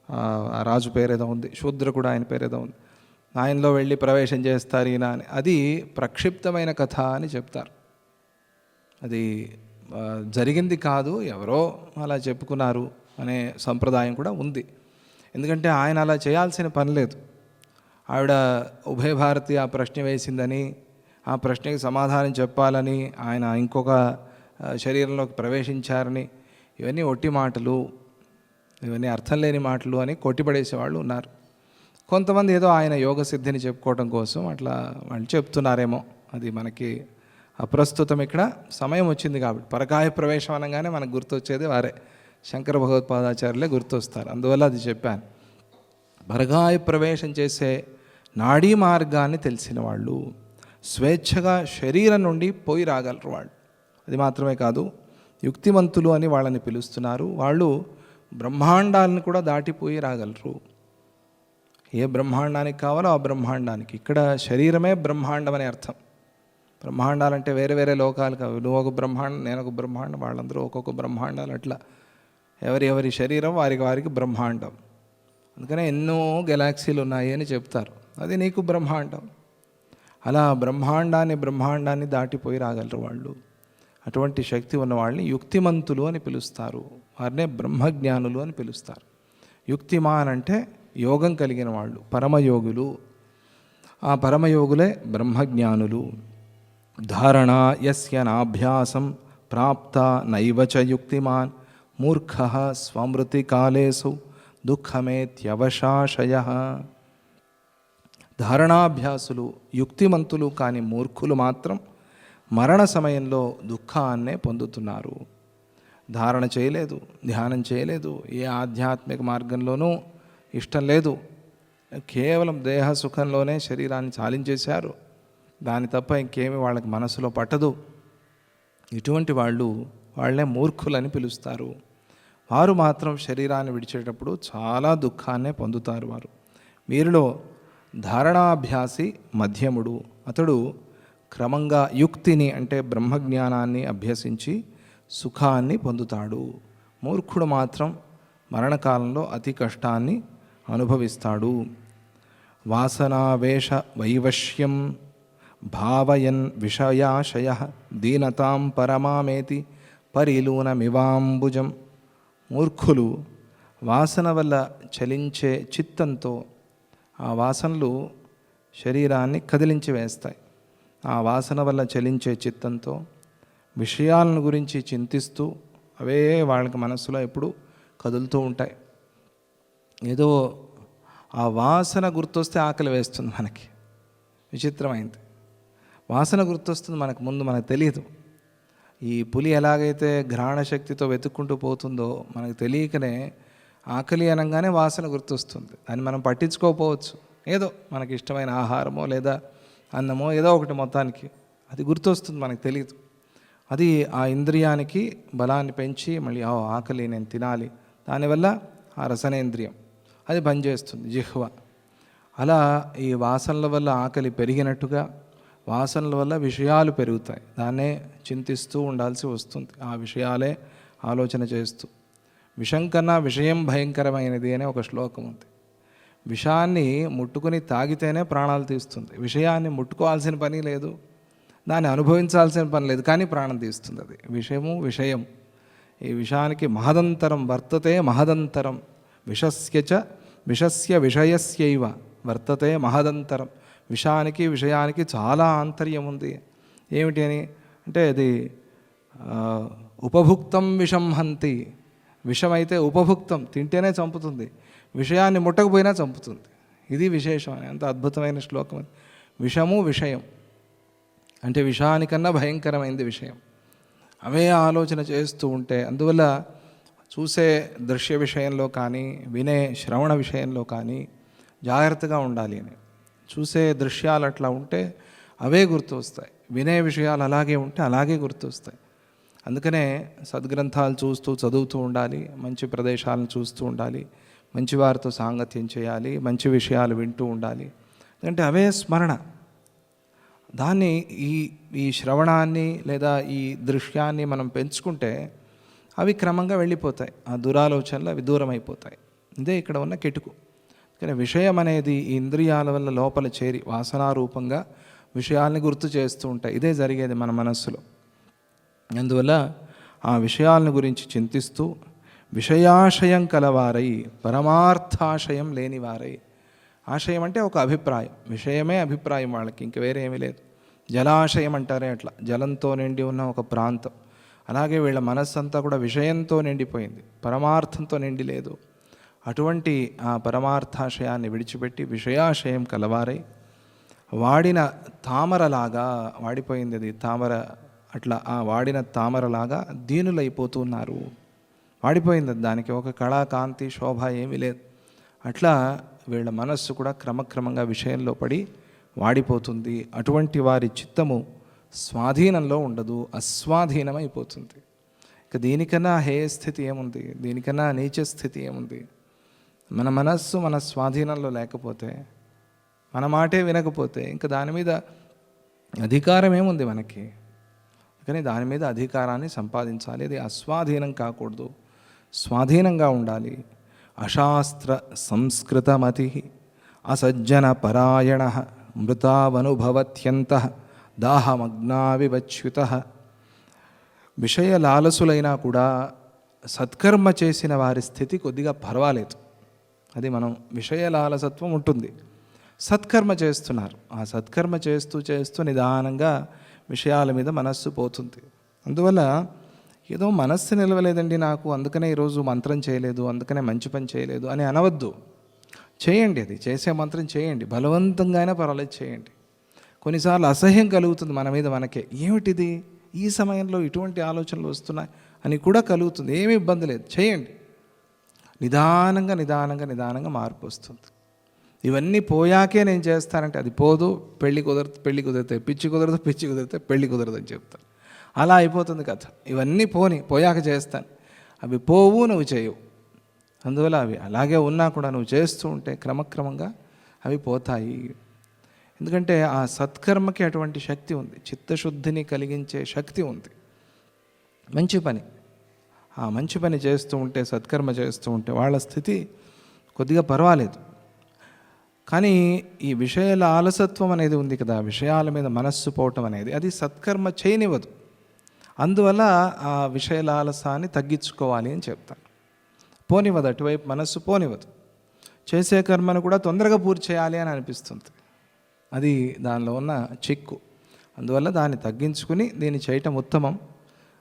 ఆ రాజు పేరేదో ఉంది, శూద్రకుడు ఆయన పేరేదో ఉంది, ఆయనలో వెళ్ళి ప్రవేశం చేస్తారు ఈయన అని. అది ప్రక్షిప్తమైన కథ అని చెప్తారు. అది జరిగింది కాదు, ఎవరో అలా చెప్పుకున్నారు అనే సంప్రదాయం కూడా ఉంది. ఎందుకంటే ఆయన అలా చేయాల్సిన పని లేదు. ఆవిడ ఉభయ భారతి ఆ ప్రశ్న వేసిందని, ఆ ప్రశ్నకి సమాధానం చెప్పాలని ఆయన ఇంకొక శరీరంలోకి ప్రవేశించారని, ఇవన్నీ ఒట్టి మాటలు, ఇవన్నీ అర్థం లేని మాటలు అని కొట్టిపడేసేవాళ్ళు ఉన్నారు. కొంతమంది ఏదో ఆయన యోగ సిద్ధిని చెప్పుకోవడం కోసం అట్లా వాళ్ళు చెప్తున్నారేమో. అది మనకి అప్రస్తుతం. ఇక్కడ సమయం వచ్చింది కాబట్టి పరకాయ ప్రవేశం అనగానే మనకు గుర్తొచ్చేది వారే, శంకర భగవత్పాదాచార్యులే గుర్తొస్తారు. అందువల్ల అది చెప్పాను. పరకాయ ప్రవేశం చేసే నాడీ మార్గాన్ని తెలిసిన వాళ్ళు, స్వేచ్ఛగా శరీరం నుండి పోయి రాగలరు వాళ్ళు. అది మాత్రమే కాదు, యుక్తిమంతులు అని వాళ్ళని పిలుస్తున్నారు. వాళ్ళు బ్రహ్మాండాలను కూడా దాటిపోయి రాగలరు. ఏ బ్రహ్మాండానికి కావాలో ఆ బ్రహ్మాండానికి. ఇక్కడ శరీరమే బ్రహ్మాండం అనే అర్థం. బ్రహ్మాండాలంటే వేరే వేరే లోకాలు కావు. నువ్వు ఒక బ్రహ్మాండం, నేను ఒక బ్రహ్మాండం, వాళ్ళందరూ ఒక్కొక్క బ్రహ్మాండాలు. అట్లా ఎవరి శరీరం వారికి బ్రహ్మాండం. అందుకనే ఎన్నో గెలాక్సీలు ఉన్నాయి అని చెప్తారు. అది నీకు బ్రహ్మాండం. అలా బ్రహ్మాండాన్ని దాటిపోయి రాగలరు వాళ్ళు. అటువంటి శక్తి ఉన్న వాళ్ళని యుక్తిమంతులు అని పిలుస్తారు. వారినే బ్రహ్మజ్ఞానులు అని పిలుస్తారు. యుక్తిమాన్ అంటే యోగం కలిగిన వాళ్ళు, పరమయోగులు. ఆ పరమయోగులే బ్రహ్మజ్ఞానులు. ధారణ యస్య నాభ్యాసం ప్రాప్త నైవచ యుక్తిమాన్ మూర్ఖ స్వమృతి కాలేసు దుఃఖమేత్యవశాశయ. ధారణాభ్యాసులు యుక్తిమంతులు కాని మూర్ఖులు మాత్రం మరణ సమయంలో దుఃఖాన్నే పొందుతున్నారు. ధారణ చేయలేదు, ధ్యానం చేయలేదు, ఏ ఆధ్యాత్మిక మార్గంలోనూ ఇష్టం లేదు, కేవలం దేహ సుఖంలోనే శరీరాన్ని చాలించేశారు. దాని తప్ప ఇంకేమీ వాళ్ళకి మనసులో పట్టదు. ఇటువంటి వాళ్ళే మూర్ఖులని పిలుస్తారు. వారు మాత్రం శరీరాన్ని విడిచేటప్పుడు చాలా దుఃఖాన్నే పొందుతారు. వారు వీరిలో ధారణాభ్యాసి మధ్యముడు. అతడు క్రమంగా యుక్తిని అంటే బ్రహ్మజ్ఞానాన్ని అభ్యసించి సుఖాన్ని పొందుతాడు. మూర్ఖుడు మాత్రం మరణకాలంలో అతి కష్టాన్ని అనుభవిస్తాడు. వాసనావేశ వైవశ్యం భావయన్ విషయాశయ దీనతాం పరమామేతి పరిలూనమివాంబుజం. మూర్ఖులు వాసన వల్ల చలించే చిత్తంతో, ఆ వాసనలు శరీరాన్ని కదిలించి వేస్తాయి. ఆ వాసన వల్ల చలించే చిత్తంతో విషయాలను గురించి చింతిస్తూ అవే వాళ్ళకి మనస్సులో ఎప్పుడు కదులుతూ ఉంటాయి. ఏదో ఆ వాసన గుర్తొస్తే ఆకలి వేస్తుంది మనకి. విచిత్రమైంది. వాసన గుర్తొస్తుంది మనకు, ముందు మనకు తెలియదు. ఈ పులి ఎలాగైతే ఘ్రాణ శక్తితో వెతుక్కుంటూ పోతుందో మనకు తెలియకనే ఆకలి అనగానే వాసన గుర్తొస్తుంది. దాన్ని మనం పట్టించుకోకపోవచ్చు. ఏదో మనకి ఇష్టమైన ఆహారమో లేదా అన్నమో ఏదో ఒకటి మొత్తానికి అది గుర్తొస్తుంది, మనకు తెలియదు. అది ఆ ఇంద్రియానికి బలాన్ని పెంచి మళ్ళీ ఆకలి నేను తినాలి, దానివల్ల ఆ రసనేంద్రియం అది పనిచేస్తుంది, జిహ్వ. అలా ఈ వాసనల వల్ల ఆకలి పెరిగినట్టుగా వాసనల వల్ల విషయాలు పెరుగుతాయి. దాన్నే చింతిస్తూ ఉండాల్సి వస్తుంది, ఆ విషయాలే ఆలోచన చేస్తూ. విషం కన్నా విషయం భయంకరమైనది అనే ఒక శ్లోకం ఉంది. విషాన్ని ముట్టుకుని తాగితేనే ప్రాణాలు తీస్తుంది, విషయాన్ని ముట్టుకోవాల్సిన పని లేదు, దాన్ని అనుభవించాల్సిన పని లేదు, కానీ ప్రాణం తీస్తుంది అది. విషయము విషయం. ఈ విషయానికి మహదంతరం వర్తతే, మహదంతరం విషస్య విషయస్యైవ వర్తతే మహదంతరం. విషానికి విషయానికి చాలా ఆంతర్యం ఉంది. ఏమిటి అని అంటే అది ఉపభుక్తం విషం హంతి. విషమైతే ఉపభుక్తం, తింటేనే చంపుతుంది, విషయాన్ని ముట్టకపోయినా చంపుతుంది. ఇది విశేషం. ఎంత అద్భుతమైన శ్లోకం అది. విషము విషయం అంటే విషానికన్నా భయంకరమైనది విషయం. అవే ఆలోచన చేస్తూ ఉంటే, అందువల్ల చూసే దృశ్య విషయంలో కానీ వినే శ్రవణ విషయంలో కానీ జాగ్రత్తగా ఉండాలి అని. చూసే దృశ్యాలు అట్లా ఉంటే అవే గుర్తు వస్తాయి, వినే విషయాలు అలాగే ఉంటే అలాగే గుర్తు వస్తాయి. అందుకనే సద్గ్రంథాలు చూస్తూ చదువుతూ ఉండాలి, మంచి ప్రదేశాలను చూస్తూ ఉండాలి, మంచి వారితో సాంగత్యం చేయాలి, మంచి విషయాలు వింటూ ఉండాలి. ఎందుకంటే అవే స్మరణ. దాన్ని ఈ శ్రవణాన్ని లేదా ఈ దృశ్యాన్ని మనం పెంచుకుంటే అవి క్రమంగా వెళ్ళిపోతాయి, ఆ దురాలోచనలు అవి దూరం అయిపోతాయి. ఇదే ఇక్కడ ఉన్న కిటుకు. కానీ విషయం అనేది ఈ ఇంద్రియాల వల్ల లోపల చేరి వాసనారూపంగా విషయాల్ని గుర్తు చేస్తూ ఉంటాయి. ఇదే జరిగేది మన మనస్సులో. అందువల్ల ఆ విషయాలను గురించి చింతిస్తూ విషయాశయం కలవారై పరమార్థాశయం లేనివారై. ఆశయం అంటే ఒక అభిప్రాయం, విషయమే అభిప్రాయం వాళ్ళకి, ఇంక వేరే ఏమీ లేదు. జలాశయం అంటారే అట్లా, జలంతో నిండి ఉన్న ఒక ప్రాంతం. అలాగే వీళ్ళ మనస్సంతా కూడా విషయంతో నిండిపోయింది, పరమార్థంతో నిండి లేదు. అటువంటి ఆ పరమార్థాశయాన్ని విడిచిపెట్టి విషయాశయం కలవారై వాడిన తామరలాగా, వాడిపోయింది అది తామర, అట్లా ఆ వాడిన తామరలాగా దీనులైపోతున్నారు. వాడిపోయింది అది, దానికి ఒక కళా కాంతి శోభ ఏమీ లేదు. అట్లా వీళ్ళ మనస్సు కూడా క్రమక్రమంగా విషయంలో పడి వాడిపోతుంది. అటువంటి వారి చిత్తము స్వాధీనంలో ఉండదు, అస్వాధీనమైపోతుంది. ఇక దీనికన్నా హేయ స్థితి ఏముంది, దీనికన్నా నీచ స్థితి ఏముంది? మన మనస్సు మన స్వాధీనంలో లేకపోతే, మన మాటే వినకపోతే ఇంకా దాని మీద అధికారం ఏముంది మనకి? కానీ దాని మీద అధికారాన్ని సంపాదించాలి. అది అస్వాధీనం కాకూడదు, స్వాధీనంగా ఉండాలి. అశాస్త్ర సంస్కృతమతి అసజ్జన పరాయణ మృతావనుభవత్యంత దాహమగ్నావివచ్యుత. విషయ లాలసులైనా కూడా సత్కర్మ చేసిన వారి స్థితి కొద్దిగా పర్వాలేదు. అది మనం విషయ లాలసత్వం ఉంటుంది, సత్కర్మ చేస్తున్నారు, ఆ సత్కర్మ చేస్తూ చేస్తూ నిదానంగా విషయాల మీద మనస్సు పోతుంది. అందువల్ల ఏదో మనస్సు నిలవలేదండి నాకు, అందుకనే ఈరోజు మంత్రం చేయలేదు, అందుకనే మంచి పని చేయలేదు అని అనవద్దు. చేయండి, అది చేసే మంత్రం చేయండి, బలవంతంగా అయినా పర్వాలేదు చేయండి. కొన్నిసార్లు అసహ్యం కలుగుతుంది మన మీద మనకే, ఏమిటిది ఈ సమయంలో ఇటువంటి ఆలోచనలు వస్తున్నాయి అని కూడా కలుగుతుంది. ఏమీ ఇబ్బంది లేదు, చేయండి. నిదానంగా నిదానంగా నిదానంగా మార్పు వస్తుంది. ఇవన్నీ పోయాకే నేను చేస్తానంటే అది పోదు. పెళ్ళి కుదిరితే పిచ్చి కుదరదు, పిచ్చి కుదిరితే పెళ్ళి కుదరదు అని చెప్తాను. అలా అయిపోతుంది కథ. ఇవన్నీ పోయాక చేస్తాను, అవి పోవు, నువ్వు చేయవు. అందువల్ల అవి అలాగే ఉన్నా కూడా నువ్వు చేస్తూ ఉంటే క్రమక్రమంగా అవి పోతాయి. ఎందుకంటే ఆ సత్కర్మకి అటువంటి శక్తి ఉంది, చిత్తశుద్ధిని కలిగించే శక్తి ఉంది. మంచి పని, ఆ మంచి పని చేస్తూ ఉంటే, సత్కర్మ చేస్తూ ఉంటే వాళ్ళ స్థితి కొద్దిగా పర్వాలేదు. కానీ ఈ విషయాల ఆలసత్వం అనేది ఉంది కదా, విషయాల మీద మనస్సు పోవటం అనేది, అది సత్కర్మ చేయనివ్వదు. అందువల్ల ఆ విషయాల ఆలసాన్ని తగ్గించుకోవాలి అని చెప్తాను. పోనివ్వదు, అటువైపు మనస్సు పోనివ్వదు. చేసే కర్మను కూడా తొందరగా పూర్తి చేయాలి అని అనిపిస్తుంది, అది దానిలో ఉన్న చిక్కు. అందువల్ల దాన్ని తగ్గించుకుని దీన్ని చేయటం ఉత్తమం.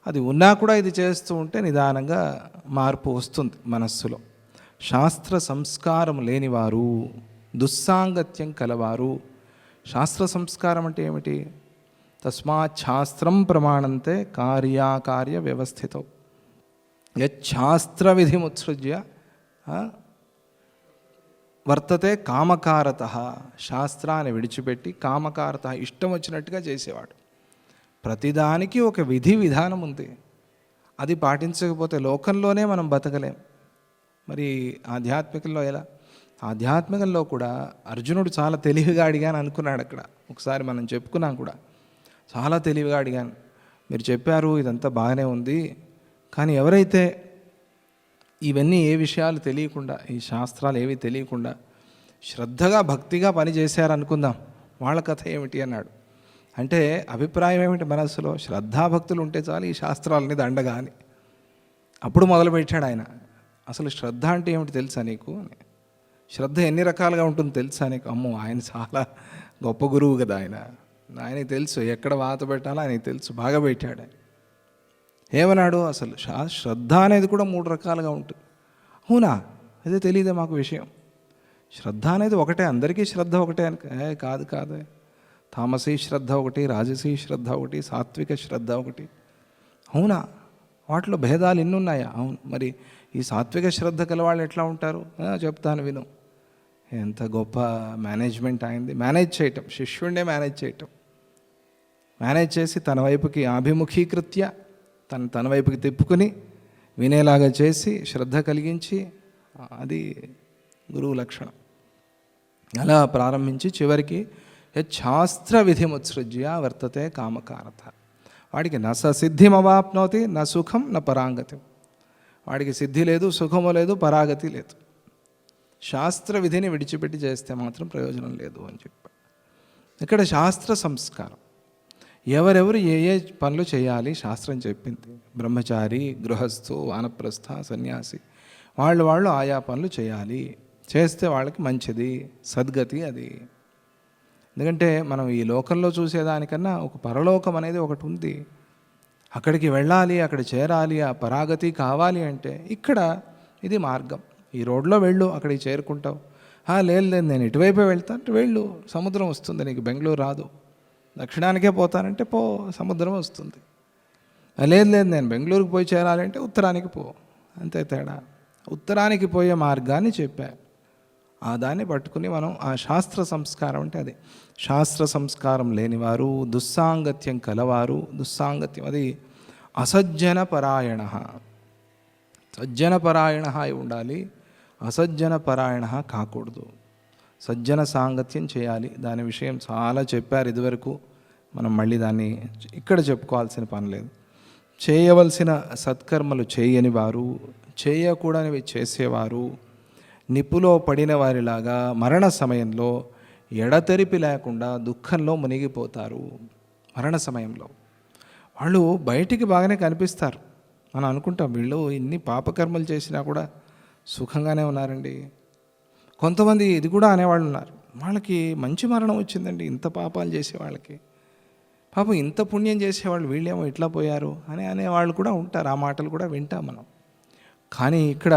అది ఉన్నా కూడా ఇది చేస్తూ ఉంటే నిదానంగా మార్పు వస్తుంది మనస్సులో. శాస్త్ర సంస్కారం లేనివారు, దుస్సాంగత్యం కలవారు. శాస్త్ర సంస్కారం అంటే ఏమిటి? తస్మాత్ శాస్త్రం ప్రమాణంతే కార్యాకార్య వ్యవస్థితం. యచ్ఛాస్త్ర విధిముత్సృజ్య వర్తతే కామకారత. శాస్త్రాన్ని విడిచిపెట్టి కామకారత, ఇష్టం వచ్చినట్టుగా చేసేవాడు. ప్రతిదానికి ఒక విధి విధానం ఉంది. అది పాటించకపోతే లోకంలోనే మనం బతకలేం. మరి ఆధ్యాత్మికంలో ఎలా? ఆధ్యాత్మికంలో కూడా అర్జునుడు చాలా తెలివిగా అడిగాను అనుకున్నాడు అక్కడ. ఒకసారి మనం చెప్పుకున్నాం కూడా, చాలా తెలివిగా అడిగాను. మీరు చెప్పారు ఇదంతా బాగానే ఉంది, కానీ ఎవరైతే ఇవన్నీ ఏ విషయాలు తెలియకుండా, ఈ శాస్త్రాలు ఏవి తెలియకుండా శ్రద్ధగా భక్తిగా పనిచేశారనుకుందాం, వాళ్ళ కథ ఏమిటి అన్నాడు. అంటే అభిప్రాయం ఏమిటి మనస్సులో? శ్రద్ధాభక్తులు ఉంటే చాలు ఈ శాస్త్రాలని దండగా అని. అప్పుడు మొదలుపెట్టాడు ఆయన. అసలు శ్రద్ధ అంటే ఏమిటి తెలుసా నీకు అని. శ్రద్ధ ఎన్ని రకాలుగా ఉంటుంది తెలుసా నీకు? అమ్మో, ఆయన చాలా గొప్ప గురువు కదా ఆయన. ఆయనకి తెలుసు ఎక్కడ వాత పెట్టాలో ఆయనకి తెలుసు, బాగా పెట్టాడు ఆయన. ఏమన్నాడు? అసలు శ్రద్ధ అనేది కూడా 3 రకాలుగా ఉంటుంది. అవునా? అదే తెలియదే మాకు విషయం. శ్రద్ధ అనేది ఒకటే, అందరికీ శ్రద్ధ ఒకటే అని. కాదు కాదు, తామసీ శ్రద్ధ ఒకటి, రాజసీ శ్రద్ధ ఒకటి, సాత్విక శ్రద్ధ ఒకటి. అవునా? వాటిలో భేదాలు ఎన్ని ఉన్నాయా? అవును. మరి ఈ సాత్విక శ్రద్ధ కల వాళ్ళు ఎట్లా ఉంటారు? చెప్తాను విను. ఎంత గొప్ప మేనేజ్మెంట్ అయింది. మేనేజ్ చేయటం, శిష్యుడినే మేనేజ్ చేయటం. మేనేజ్ చేసి తన వైపుకి అభిముఖీకృత్య, తన వైపుకి తిప్పుకుని వినేలాగా చేసి శ్రద్ధ కలిగించి, అది గురువు లక్షణం. అలా ప్రారంభించి చివరికి శాస్త్ర విధిముత్సృజ్య వర్తతే కామకారత. వాడికి న సిద్ధిమవాప్నోతి న సుఖం న పరాంగతి. వాడికి సిద్ధి లేదు, సుఖము లేదు, పరాగతి లేదు. శాస్త్ర విధిని విడిచిపెట్టి చేస్తే మాత్రం ప్రయోజనం లేదు అని చెప్పాడు. ఇక్కడ శాస్త్ర సంస్కారం, ఎవరెవరు ఏ ఏ పనులు చేయాలి శాస్త్రం చెప్పింది. బ్రహ్మచారి, గృహస్థు, వానప్రస్థ, సన్యాసి, వాళ్ళు ఆయా పనులు చేయాలి. చేస్తే వాళ్ళకి మంచిది, సద్గతి అది. ఎందుకంటే మనం ఈ లోకంలో చూసేదానికన్నా ఒక పరలోకం అనేది ఒకటి ఉంది. అక్కడికి వెళ్ళాలి, అక్కడ చేరాలి, ఆ పరాగతి కావాలి అంటే ఇక్కడ ఇది మార్గం. ఈ రోడ్లో వెళ్ళు, అక్కడికి చేరుకుంటావు. లేదు నేను ఇటువైపే వెళ్తాను అంటే వెళ్ళు, సముద్రం వస్తుంది నీకు. బెంగళూరు రాదు. దక్షిణానికే పోతానంటే పో, సముద్రం వస్తుంది. లేదు నేను బెంగళూరుకి పోయి చేరాలంటే ఉత్తరానికి పో, అంతే తేడా. ఉత్తరానికి పోయే మార్గాన్ని చెప్పా. ఆ దాన్ని పట్టుకుని మనం ఆ శాస్త్ర సంస్కారం అంటే అది. శాస్త్ర సంస్కారం లేనివారు, దుస్సాంగత్యం కలవారు. దుస్సాంగత్యం అది అసజ్జన పరాయణ. సజ్జన పరాయణ అయి ఉండాలి, అసజ్జన పరాయణ కాకూడదు. సజ్జన సాంగత్యం చేయాలి. దాని విషయం చాలా చెప్పారు ఇదివరకు. మనం మళ్ళీ దాన్ని ఇక్కడ చెప్పుకోవాల్సిన పని లేదు. చేయవలసిన సత్కర్మలు చేయని వారు, చేయకూడనివి చేసేవారు, నిప్పులో పడిన వారిలాగా మరణ సమయంలో ఎడతెరిపి లేకుండా దుఃఖంలో మునిగిపోతారు. మరణ సమయంలో వాళ్ళు బయటికి బాగానే కనిపిస్తారు. మనం అనుకుంటాం వీళ్ళు ఇన్ని పాపకర్మలు చేసినా కూడా సుఖంగానే ఉన్నారండి. కొంతమంది ఇది కూడా అనేవాళ్ళు ఉన్నారు, వాళ్ళకి మంచి మరణం వచ్చిందండి ఇంత పాపాలు చేసే వాళ్ళకి. పాపం ఇంత పుణ్యం చేసేవాళ్ళు వీళ్ళేమో ఇట్లా పోయారు అని అనేవాళ్ళు కూడా ఉంటారు. ఆ మాటలు కూడా వింటాం మనం. కానీ ఇక్కడ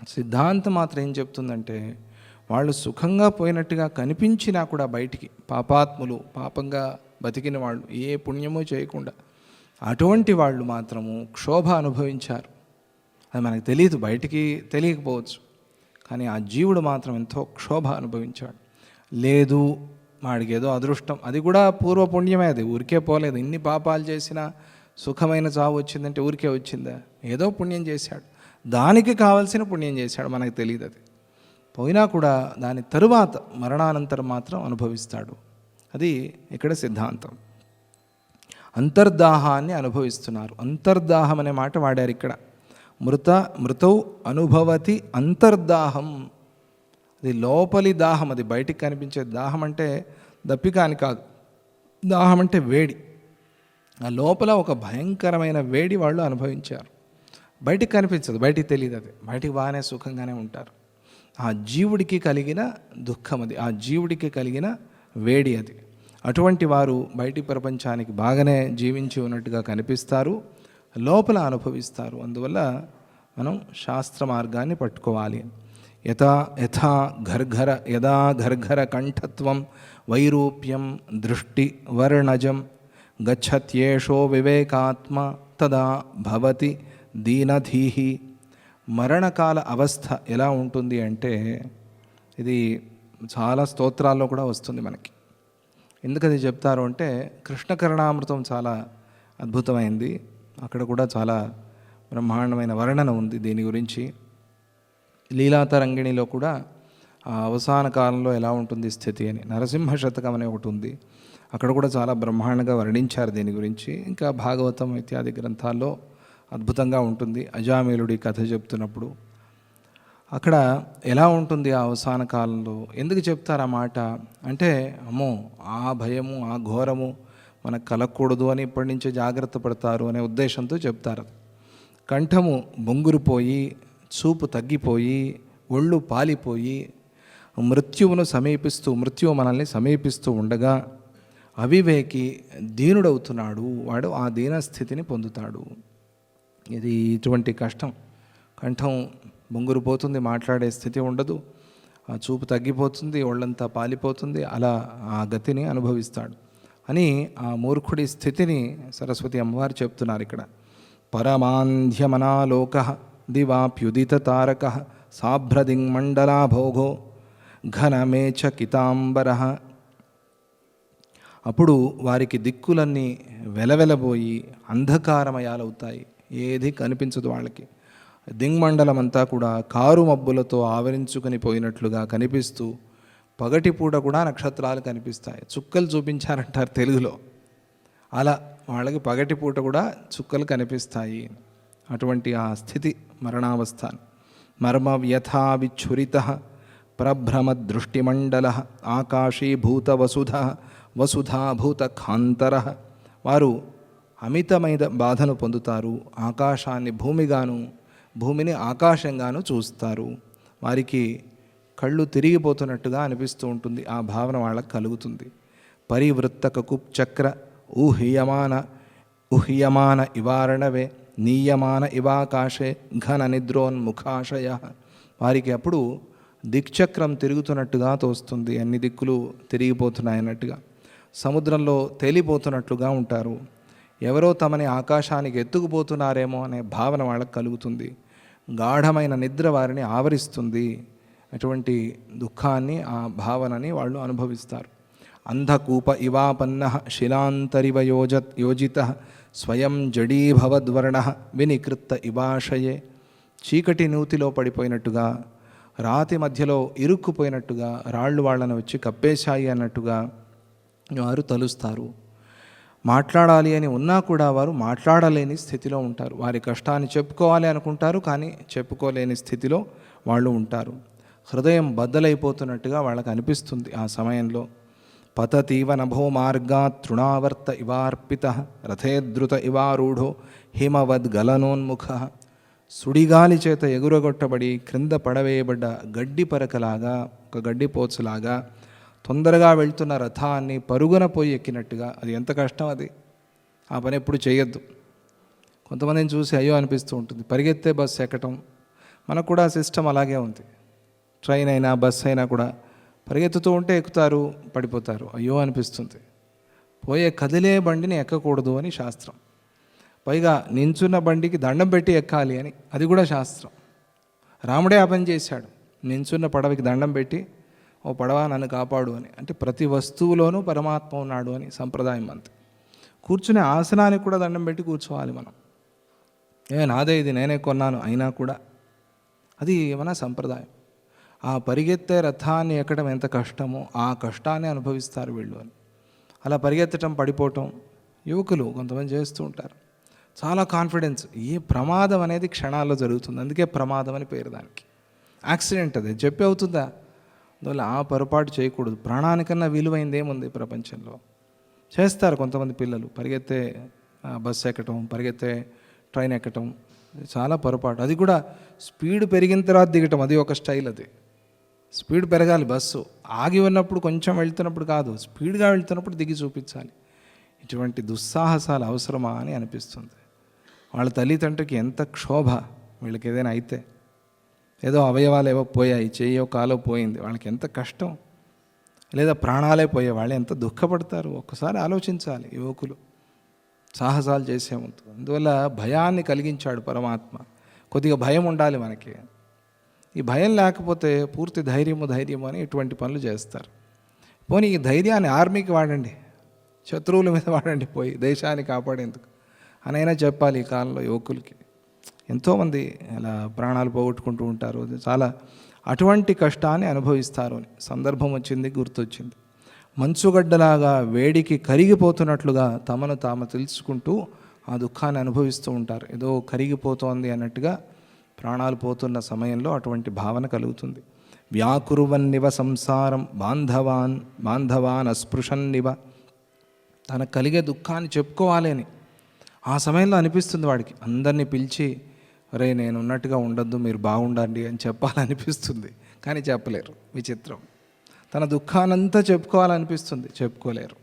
సిద్ధాంతం మాత్రం ఏం చెప్తుందంటే, వాళ్ళు సుఖంగా పోయినట్టుగా కనిపించినా కూడా బయటికి పాపాత్ములు, పాపంగా బతికిన వాళ్ళు, ఏ పుణ్యమో చేయకుండా అటువంటి వాళ్ళు మాత్రము క్షోభ అనుభవించారు. అది మనకు తెలియదు, బయటికి తెలియకపోవచ్చు. కానీ ఆ జీవుడు మాత్రం ఎంతో క్షోభ అనుభవించాడు. లేదు వాడికి ఏదో అదృష్టం, అది కూడా పూర్వపుణ్యమే, అది ఊరికే పోలేదు. ఇన్ని పాపాలు చేసినా సుఖమైన చావు వచ్చిందంటే ఊరికే వచ్చిందా? ఏదో పుణ్యం చేశాడు, దానికి కావలసిన పుణ్యం చేశాడు, మనకు తెలియదు. అది పోయినా కూడా దాని తరువాత మరణానంతరం మాత్రం అనుభవిస్తాడు. అది ఇక్కడ సిద్ధాంతం. అంతర్దాహాన్ని అనుభవిస్తున్నారు. అంతర్దాహం అనే మాట వాడారు ఇక్కడ. మృతౌ అనుభవతి అంతర్దాహం. అది లోపలి దాహం, అది బయటికి కనిపించే దాహం. అంటే దప్పిక అని కాదు, దాహం అంటే వేడి. ఆ లోపల ఒక భయంకరమైన వేడి వాళ్ళు అనుభవించారు. బయటికి కనిపించదు, బయటికి తెలియదు. అది బయటికి బాగానే సుఖంగానే ఉంటారు. ఆ జీవుడికి కలిగిన దుఃఖం అది, ఆ జీవుడికి కలిగిన వేడి అది. అటువంటి వారు బయటి ప్రపంచానికి బాగానే జీవించి ఉన్నట్టుగా కనిపిస్తారు, లోపల అనుభవిస్తారు. అందువల్ల మనం శాస్త్ర మార్గాన్ని పట్టుకోవాలి. యదా ఘర్ఘర కంఠత్వం వైరూప్యం దృష్టి వర్ణజం గచ్చత్యేషో వివేకాత్మ తదా భవతి దీనధీహి. మరణకాల అవస్థ ఎలా ఉంటుంది అంటే, ఇది చాలా స్తోత్రాల్లో కూడా వస్తుంది మనకి. ఎందుకది చెప్తారు అంటే, కృష్ణకరుణామృతం చాలా అద్భుతమైంది, అక్కడ కూడా చాలా బ్రహ్మాండమైన వర్ణన ఉంది దీని గురించి. లీలాతరంగిణిలో కూడా ఆ అవసాన కాలంలో ఎలా ఉంటుంది స్థితి అని నరసింహ శతకం అనే ఒకటి ఉంది, అక్కడ కూడా చాలా బ్రహ్మాండంగా వర్ణించారు దీని గురించి. ఇంకా భాగవతం ఇత్యాది గ్రంథాల్లో అద్భుతంగా ఉంటుంది. అజామిలుడి కథ చెప్తున్నప్పుడు అక్కడ ఎలా ఉంటుంది ఆ అవసాన కాలంలో. ఎందుకు చెప్తారు ఆ మాట అంటే, అమ్మో ఆ భయము ఆ ఘోరము మనకు కలగకూడదు అని ఇప్పటి నుంచే జాగ్రత్త పడతారు అనే ఉద్దేశంతో చెప్తారు. కంఠము బొంగురుపోయి, చూపు తగ్గిపోయి, ఒళ్ళు పాలిపోయి, మృత్యువు మనల్ని సమీపిస్తూ ఉండగా అవివేకి దీనుడవుతున్నాడు, వాడు ఆ దీనస్థితిని పొందుతాడు. ఇది ఇటువంటి కష్టం. కంఠం బొంగురుపోతుంది, మాట్లాడే స్థితి ఉండదు, ఆ చూపు తగ్గిపోతుంది, ఒళ్ళంతా పాలిపోతుంది, అలా ఆ గతిని అనుభవిస్తాడు అని ఆ మూర్ఖుడి స్థితిని సరస్వతి అమ్మవారు చెప్తున్నారు ఇక్కడ. పరమాంధ్యమనాలోక దివాప్యుదిత తారక సాభ్రదింగ్మండలాభోగో ఘనమేచ కితాంబర. అప్పుడు వారికి దిక్కులన్నీ వెలవెలబోయి అంధకారమయాలవుతాయి, ఏది కనిపించదు వాళ్ళకి. దింగ్మండలం అంతా కూడా కారు మబ్బులతో ఆవరించుకొని పోయినట్లుగా కనిపిస్తూ, పగటిపూట కూడా నక్షత్రాలు కనిపిస్తాయి. చుక్కలు చూపించారంటారు తెలుగులో, అలా వాళ్ళకి పగటిపూట కూడా చుక్కలు కనిపిస్తాయి. అటువంటి ఆ స్థితి మరణావస్థ. మర్మ వ్యథా విచ్ఛురిత ప్రభ్రమ దృష్టిమండల ఆకాశీభూత వసుధాభూత ఖాంతర. వారు అమితమైన బాధను పొందుతారు, ఆకాశాన్ని భూమిగాను భూమిని ఆకాశంగాను చూస్తారు. వారికి కళ్ళు తిరిగిపోతున్నట్టుగా అనిపిస్తూ ఉంటుంది, ఆ భావన వాళ్ళకు కలుగుతుంది. పరివృత్తక కుప్చక్ర ఊహ్యమాన ఇవారణవే నీయమాన ఇవాకాశే ఘన నిద్రోన్ముఖాశయ. వారికి అప్పుడు దిక్చక్రం తిరుగుతున్నట్టుగా తోస్తుంది, అన్ని దిక్కులు తిరిగిపోతున్నాయన్నట్టుగా. సముద్రంలో తేలిపోతున్నట్లుగా ఉంటారు, ఎవరో తమని ఆకాశానికి ఎత్తుకుపోతున్నారేమో అనే భావన వాళ్ళకు కలుగుతుంది. గాఢమైన నిద్ర వారిని ఆవరిస్తుంది. అటువంటి దుఃఖాన్ని, ఆ భావనని వాళ్ళు అనుభవిస్తారు. అంధకూప ఇవాపన్న శిలాంతరివ యోజిత స్వయం జడీభవద్వర్ణ వినికృత్త ఇవాశయే. చీకటి నూతిలో పడిపోయినట్టుగా, రాతి మధ్యలో ఇరుక్కుపోయినట్టుగా, రాళ్ళు వాళ్ళని వచ్చి కప్పేశాయి అన్నట్టుగా వారు తలుస్తారు. మాట్లాడాలి అని ఉన్నా కూడా వారు మాట్లాడలేని స్థితిలో ఉంటారు. వారి కష్టాన్ని చెప్పుకోవాలి అనుకుంటారు, కానీ చెప్పుకోలేని స్థితిలో వాళ్ళు ఉంటారు. హృదయం బద్దలైపోతున్నట్టుగా వాళ్ళకు అనిపిస్తుంది ఆ సమయంలో. పతతీవ నభో మార్గా తృణావర్త ఇవార్పిత రథేద్రుత ఇవారూఢో హిమవద్గలనోన్ముఖ. సుడిగాలి చేత ఎగురగొట్టబడి క్రింద పడవేయబడ్డ గడ్డి పరకలాగా, ఒక గడ్డిపోచులాగా తొందరగా వెళ్తున్న రథాన్ని పరుగున పోయి ఎక్కినట్టుగా. అది ఎంత కష్టం అది, ఆ పని ఎప్పుడు చేయొద్దు. కొంతమందిని చూసి అయ్యో అనిపిస్తూ ఉంటుంది. పరిగెత్తే బస్సు ఎక్కటం, మనకు కూడా సిస్టమ్ అలాగే ఉంది. ట్రైన్ అయినా బస్సు అయినా కూడా పరిగెత్తుతూ ఉంటే ఎక్కుతారు, పడిపోతారు, అయ్యో అనిపిస్తుంది. పోయే కదిలే బండిని ఎక్కకూడదు అని శాస్త్రం. పైగా నించున్న బండికి దండం పెట్టి ఎక్కాలి అని, అది కూడా శాస్త్రం. రాముడే ఆ పని చేశాడు, నించున్న పడవకి దండం పెట్టి, ఓ పడవ నన్ను కాపాడు అని. అంటే ప్రతి వస్తువులోనూ పరమాత్మ ఉన్నాడు అని సంప్రదాయం అంతే. కూర్చునే ఆసనానికి కూడా దండం పెట్టి కూర్చోవాలి మనం. నాదే ఇది, నేనే కొన్నాను అయినా కూడా అది మన సంప్రదాయం. ఆ పరిగెత్తే రథాన్ని ఎక్కడం ఎంత కష్టమో ఆ కష్టాన్ని అనుభవిస్తారు వీళ్ళు అని. అలా పరిగెత్తటం, పడిపోవటం యువకులు కొంతమంది చేస్తూ ఉంటారు. చాలా కాన్ఫిడెన్స్. ఈ ప్రమాదం అనేది క్షణాల్లో జరుగుతుంది, అందుకే ప్రమాదం అని పేరు దానికి. యాక్సిడెంట్ అది చెప్పి అవుతుందా? అందువల్ల ఆ పొరపాటు చేయకూడదు. ప్రాణానికన్నా విలువైంది ఏముంది ప్రపంచంలో? చేస్తారు కొంతమంది పిల్లలు, పరిగెత్తే బస్సు ఎక్కటం, పరిగెత్తే ట్రైన్ ఎక్కటం, చాలా పొరపాటు. అది కూడా స్పీడ్ పెరిగిన తర్వాత దిగటం, అది ఒక స్టైల్. అది స్పీడ్ పెరగాలి బస్సు. ఆగి ఉన్నప్పుడు కొంచెం వెళ్తున్నప్పుడు కాదు, స్పీడ్గా వెళ్తున్నప్పుడు దిగి చూపించాలి. ఇటువంటి దుస్సాహసాలు అవసరమా అని అనిపిస్తుంది. వాళ్ళ తల్లిదండ్రికి ఎంత క్షోభ, వీళ్ళకి ఏదైనా అయితే, ఏదో అవయవాలు ఏవో పోయాయి, చెయ్యో కాలో పోయింది, వాళ్ళకి ఎంత కష్టం. లేదా ప్రాణాలే పోయే వాళ్ళు ఎంత దుఃఖపడతారు. ఒక్కసారి ఆలోచించాలి యువకులు సాహసాలు చేసే ముందు. అందువల్ల భయాన్ని కలిగించాడు పరమాత్మ. కొద్దిగా భయం ఉండాలి మనకి. ఈ భయం లేకపోతే పూర్తి ధైర్యము అని ఇటువంటి పనులు చేస్తారు. పోనీ ఈ ధైర్యాన్ని ఆర్మీకి వాడండి, శత్రువుల మీద వాడండి, పోయి దేశాన్ని కాపాడేందుకు అనైనా చెప్పాలి. ఈ కాలంలో యువకులకి ఎంతోమంది అలా ప్రాణాలు పోగొట్టుకుంటూ ఉంటారు. చాలా అటువంటి కష్టాన్ని అనుభవిస్తారు అని సందర్భం వచ్చింది, గుర్తొచ్చింది. మంచుగడ్డలాగా వేడికి కరిగిపోతున్నట్లుగా తమను తాము తెలుసుకుంటూ ఆ దుఃఖాన్ని అనుభవిస్తూ ఉంటారు. ఏదో కరిగిపోతోంది అన్నట్టుగా ప్రాణాలు పోతున్న సమయంలో అటువంటి భావన కలుగుతుంది. వ్యాకురువన్నివ సంసారం బాంధవాన్ అస్పృశన్నివ. తనకు కలిగే దుఃఖాన్ని చెప్పుకోవాలి అని ఆ సమయంలో అనిపిస్తుంది వాడికి. అందరినీ పిలిచి, అరే నేను ఉన్నట్టుగా ఉండొద్దు, మీరు బాగుండండి అని చెప్పాలనిపిస్తుంది, కానీ చెప్పలేరు. విచిత్రం. తన దుఃఖానంతా చెప్పుకోవాలనిపిస్తుంది, చెప్పుకోలేరు.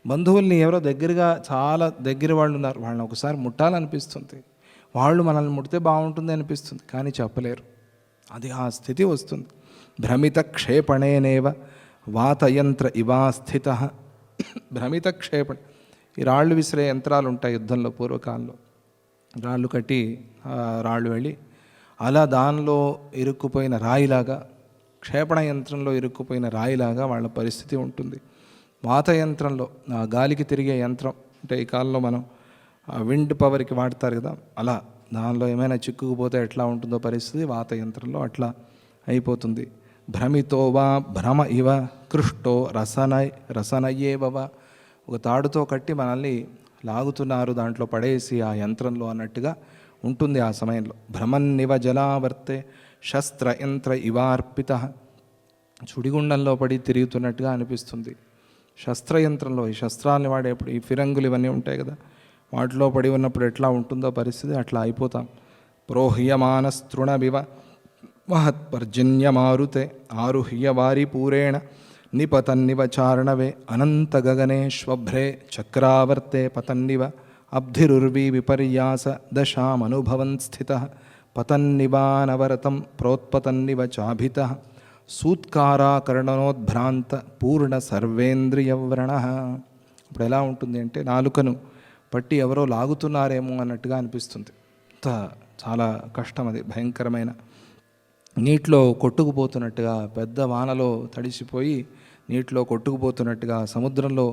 బంధువుల్ని ఎవరో దగ్గరగా, చాలా దగ్గర వాళ్ళు ఉన్నారు, వాళ్ళని ఒకసారి ముట్టాలనిపిస్తుంది, వాళ్ళు మనల్ని ముడితే బాగుంటుంది అనిపిస్తుంది, కానీ చెప్పలేరు. అది ఆ స్థితి వస్తుంది. భ్రమిత క్షేపణేనేవ వాతయంత్ర ఇవా స్థిత. భ్రమిత క్షేపణ, ఈ రాళ్ళు విసిరే యంత్రాలు ఉంటాయి యుద్ధంలో, పూర్వకాలంలో రాళ్ళు కట్టి రాళ్ళు వెళ్ళి అలా దానిలో ఇరుక్కుపోయిన రాయిలాగా, క్షేపణ యంత్రంలో ఇరుక్కుపోయిన రాయిలాగా వాళ్ళ పరిస్థితి ఉంటుంది. వాత యంత్రంలో, గాలికి తిరిగే యంత్రం అంటే ఈ కాలంలో మనం విండ్ పవర్కి వాడతారు కదా, అలా దానిలో ఏమైనా చిక్కుకుపోతే ఎట్లా ఉంటుందో పరిస్థితి, వాత యంత్రంలో అట్లా అయిపోతుంది. భ్రమితో వా భ్రమ ఇవ కృష్టో రసనయ్యేవవ. ఒక తాడుతో కట్టి మనల్ని లాగుతున్నారు, దాంట్లో పడేసి ఆ యంత్రంలో అన్నట్టుగా ఉంటుంది ఆ సమయంలో. భ్రమన్నివ జలావర్తే శస్త్రయంత్ర ఇవార్పిత. సుడిగుండంలో పడి తిరుగుతున్నట్టుగా అనిపిస్తుంది. శస్త్రయంత్రంలో, ఈ శస్త్రాలని వాడేప్పుడు ఈ ఫిరంగులు ఇవన్నీ ఉంటాయి కదా, వాటిలో పడి ఉన్నప్పుడు ఎట్లా ఉంటుందో పరిస్థితి, అట్లా అయిపోతాం. ప్రోహ్యమానస్తృణవివ మహత్పర్జన్యమారుతే ఆరుహ్యవారి పూరేణ నిపతన్నివ చారణవే అనంత గగనేశ్వభ్రే చక్రావర్తే పతన్నివ అబ్ధిరుర్వి విపర్యాస దశామనుభవన్ స్థిత పతన్నివానవరతం ప్రోత్పతన్నివ చాభిత సూత్కారాకరణోద్భ్రాంత పూర్ణ సర్వేంద్రియవ్రణ. ఇప్పుడు ఎలా ఉంటుంది అంటే నాలుకను పట్టి ఎవరో లాగుతున్నారేమో అన్నట్టుగా అనిపిస్తుంది. చాలా కష్టం అది, భయంకరమైన. నీటిలో కొట్టుకుపోతున్నట్టుగా, పెద్ద వానలో తడిసిపోయి నీటిలో కొట్టుకుపోతున్నట్టుగా, సముద్రంలో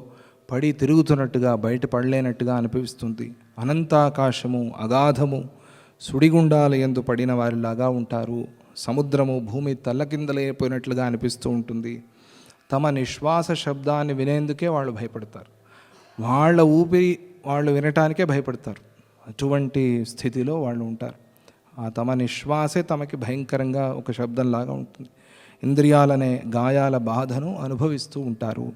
పడి తిరుగుతున్నట్టుగా, బయట పడలేనట్టుగా అనిపిస్తుంది. అనంతాకాశము, అగాధము, సుడిగుండాల యందు పడిన వారిలాగా ఉంటారు. సముద్రము, భూమి తల్లకిందలైపోయినట్లుగా అనిపిస్తూ ఉంటుంది. తమ నిశ్వాస శబ్దాన్ని వినేందుకే వాళ్ళు భయపడతారు. వాళ్ళ ఊపిరి వాళ్ళు వినటానికే భయపడతారు. అటువంటి స్థితిలో వాళ్ళు ఉంటారు. ఆ తమ నిశ్వాసే తమకి భయంకరంగా ఒక శబ్దంలాగా ఉంటుంది. ఇంద్రియాలనే గాయాల బాధను అనుభవిస్తూ ఉంటారు.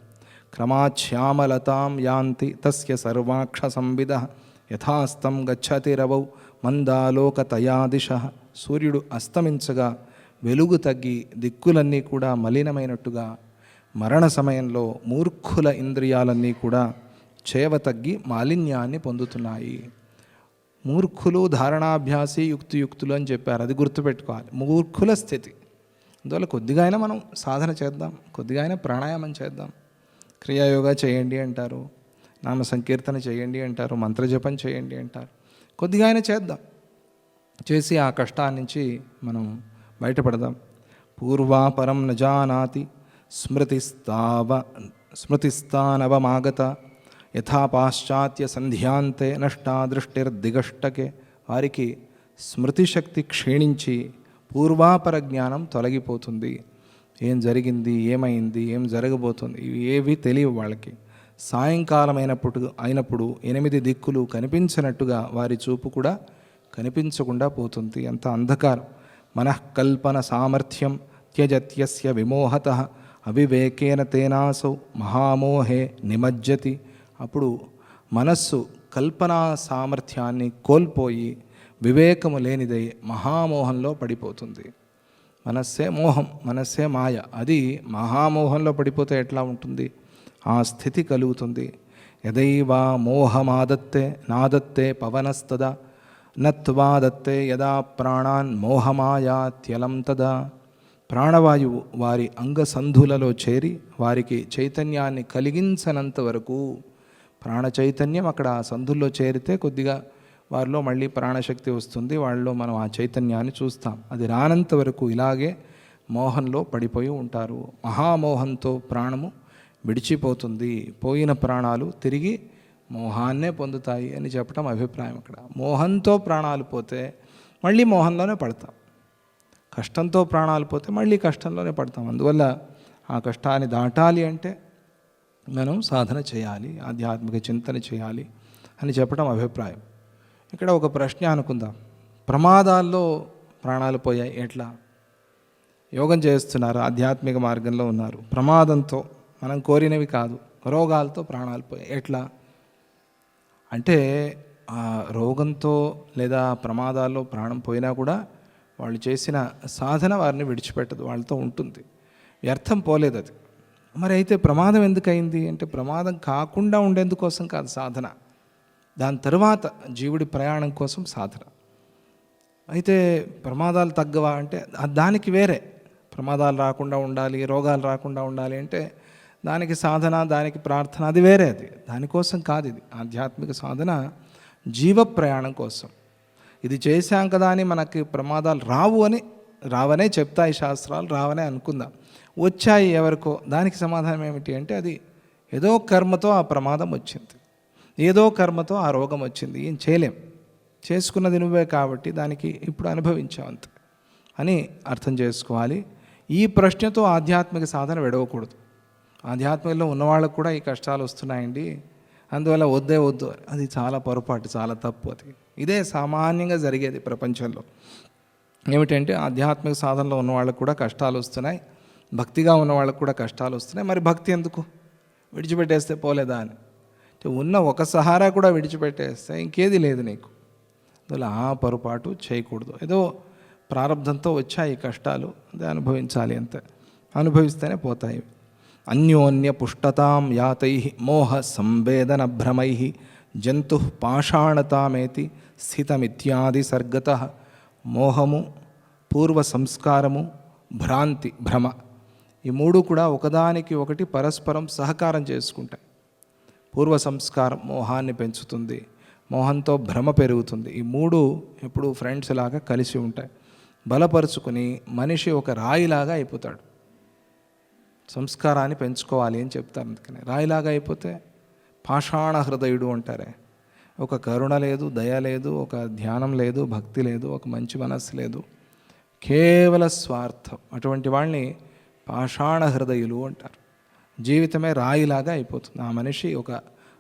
క్రమాశ్యామలతాం యాంతి తస్య సర్వాక్ష సంవిద యథాస్తం గచ్చతి రవౌ మందాలోకతయా దిశ. సూర్యుడు అస్తమించగా వెలుగు తగ్గి దిక్కులన్నీ కూడా మలినమైనట్టుగా, మరణ సమయంలో మూర్ఖుల ఇంద్రియాలన్నీ కూడా చేవ తగ్గి మాలిన్యాన్ని పొందుతున్నాయి. మూర్ఖులు ధారణాభ్యాసి యుక్తులు అని చెప్పారు, అది గుర్తుపెట్టుకోవాలి. మూర్ఖుల స్థితి. అందువల్ల కొద్దిగా అయినా మనం సాధన చేద్దాం, కొద్దిగా అయినా ప్రాణాయామం చేద్దాం. క్రియాయోగా చేయండి అంటారు, నామ సంకీర్తన చేయండి అంటారు, మంత్రజపం చేయండి అంటారు. కొద్దిగా అయినా చేద్దాం, చేసి ఆ కష్టాన్నించి మనం బయటపడదాం. పూర్వాపరం నజానాతి స్మృతిస్థానవమాగత యథా పాశ్చాత్య సంధ్యాంతే నష్టా దృష్టిర్దిగష్టకే. వారికి స్మృతిశక్తి క్షీణించి పూర్వాపర జ్ఞానం తొలగిపోతుంది. ఏం జరిగింది, ఏమైంది, ఏం జరగబోతుంది, ఇవి ఏవి తెలియవు వాళ్ళకి. సాయంకాలం అయినప్పుడు 8 దిక్కులు కనిపించినట్టుగా వారి చూపు కూడా కనిపించకుండా పోతుంది. ఎంత అంధకారం. మనఃకల్పన సామర్థ్యం త్యజత్యస్య విమోహత అవివేకేన తేనాసౌ మహామోహే నిమజ్జతి. అప్పుడు మనస్సు కల్పనా సామర్థ్యాన్ని కోల్పోయి వివేకము లేనిదై మహామోహంలో పడిపోతుంది. మనస్సే మోహం, మనస్సే మాయ. అది మహామోహంలో పడిపోతే ఎట్లా ఉంటుంది, ఆ స్థితి కలుగుతుంది. యదైవా మోహమాదత్తే నాదత్తే పవనస్తదా నత్వాదత్తే యదా ప్రాణాన్ మోహమాయాత్యలం తదా. ప్రాణవాయువు వారి అంగసంధులలో చేరి వారికి చైతన్యాన్ని కలిగించనంత వరకు, ప్రాణ చైతన్యం అక్కడ ఆ సంధుల్లో చేరితే కొద్దిగా వారిలో మళ్ళీ ప్రాణశక్తి వస్తుంది, వాళ్ళలో మనం ఆ చైతన్యాన్ని చూస్తాం. అది రానంత వరకు ఇలాగే మోహంలో పడిపోయి ఉంటారు. మహామోహంతో ప్రాణము విడిచిపోతుంది. పోయిన ప్రాణాలు తిరిగి మోహాన్నే పొందుతాయి అని చెప్పడం అభిప్రాయం. అక్కడ మోహంతో ప్రాణాలు పోతే మళ్ళీ మోహంలోనే పడతాం, కష్టంతో ప్రాణాలు పోతే మళ్ళీ కష్టంలోనే పడతాం. అందువల్ల ఆ కష్టాన్ని దాటాలి అంటే మనం సాధన చేయాలి, ఆధ్యాత్మిక చింతన చేయాలి అని చెప్పడం అభిప్రాయం. ఇక్కడ ఒక ప్రశ్న అనుకుందాం, ప్రమాదాల్లో ప్రాణాలు పోయాయి ఎట్లా? యోగం చేస్తున్నారు, ఆధ్యాత్మిక మార్గంలో ఉన్నారు, ప్రమాదంతో, మనం కోరినవి కాదు, రోగాలతో ప్రాణాలు పోయాయి ఎట్లా అంటే, ఆ రోగంతో లేదా ప్రమాదాల్లో ప్రాణం పోయినా కూడా వాళ్ళు చేసిన సాధన వారిని విడిచిపెట్టదు, వాళ్ళతో ఉంటుంది, వ్యర్థం పోలేదు అది. మరి అయితే ప్రమాదం ఎందుకయింది అంటే, ప్రమాదం కాకుండా ఉండేందుకోసం కాదు సాధన, దాని తరువాత జీవుడి ప్రయాణం కోసం సాధన. అయితే ప్రమాదాలు తగ్గవా అంటే దానికి వేరే, ప్రమాదాలు రాకుండా ఉండాలి, రోగాలు రాకుండా ఉండాలి అంటే దానికి సాధన, దానికి ప్రార్థన, అది వేరే. అది దానికోసం కాదు. ఇది ఆధ్యాత్మిక సాధన జీవ ప్రయాణం కోసం. ఇది చేశాం కదా అని మనకి ప్రమాదాలు రావనే చెప్తాయి శాస్త్రాలు, రావనే అనుకుందాం. వచ్చాయి ఎవరికో, దానికి సమాధానం ఏమిటి అంటే, అది ఏదో కర్మతో ఆ ప్రమాదం వచ్చింది, ఏదో కర్మతో ఆ రోగం వచ్చింది, ఏం చేయలేం, చేసుకున్నది నువ్వే కాబట్టి దానికి ఇప్పుడు అనుభవించావంత అని అర్థం చేసుకోవాలి. ఈ ప్రశ్నతో ఆధ్యాత్మిక సాధన విడవకూడదు. ఆధ్యాత్మికలో ఉన్నవాళ్ళకు కూడా ఈ కష్టాలు వస్తున్నాయండి, అందువల్ల వద్దు, అది చాలా పొరపాటు, చాలా తప్పు. అది ఇదే సామాన్యంగా జరిగేది ప్రపంచంలో. ఏమిటంటే ఆధ్యాత్మిక సాధనలో ఉన్న వాళ్ళకు కూడా కష్టాలు వస్తున్నాయి, భక్తిగా ఉన్న వాళ్ళకు కూడా కష్టాలు వస్తున్నాయి, మరి భక్తి ఎందుకు విడిచిపెట్టేస్తే పోలేదా అని. ఉన్న ఒక సహారా కూడా విడిచిపెట్టేస్తే ఇంకేది లేదు నీకు. అందువల్ల ఆ పొరపాటు చేయకూడదు. ఏదో ప్రారంధంతో వచ్చాయి కష్టాలు, అదే అనుభవించాలి, అంతే, అనుభవిస్తేనే పోతాయి. అన్యోన్య పుష్టతాం యాతై మోహ సంవేదన భ్రమై జంతు పాషాణతామేతి స్థితమిత్యాది సర్గత. మోహము, పూర్వ సంస్కారము, భ్రాంతి, భ్రమ, ఈ మూడు కూడా ఒకదానికి ఒకటి పరస్పరం సహకారం చేసుకుంటాయి. పూర్వ సంస్కారం మోహాన్ని పెంచుతుంది, మోహంతో భ్రమ పెరుగుతుంది. ఈ మూడు ఎప్పుడు ఫ్రెండ్స్ లాగా కలిసి ఉంటాయి, బలపరుచుకుని మనిషి ఒక రాయిలాగా అయిపోతాడు. సంస్కారాన్ని పెంచుకోవాలి అని చెప్తారు. అందుకని రాయిలాగా అయిపోతే పాషాణ హృదయుడు అంటారే, ఒక కరుణ లేదు, దయ లేదు, ఒక ధ్యానం లేదు, భక్తి లేదు, ఒక మంచి మనస్సు లేదు, కేవల స్వార్థం, అటువంటి వాళ్ళని పాషాణ హృదయులు అంటారు. జీవితమే రాయిలాగా అయిపోతుంది. ఆ మనిషి ఒక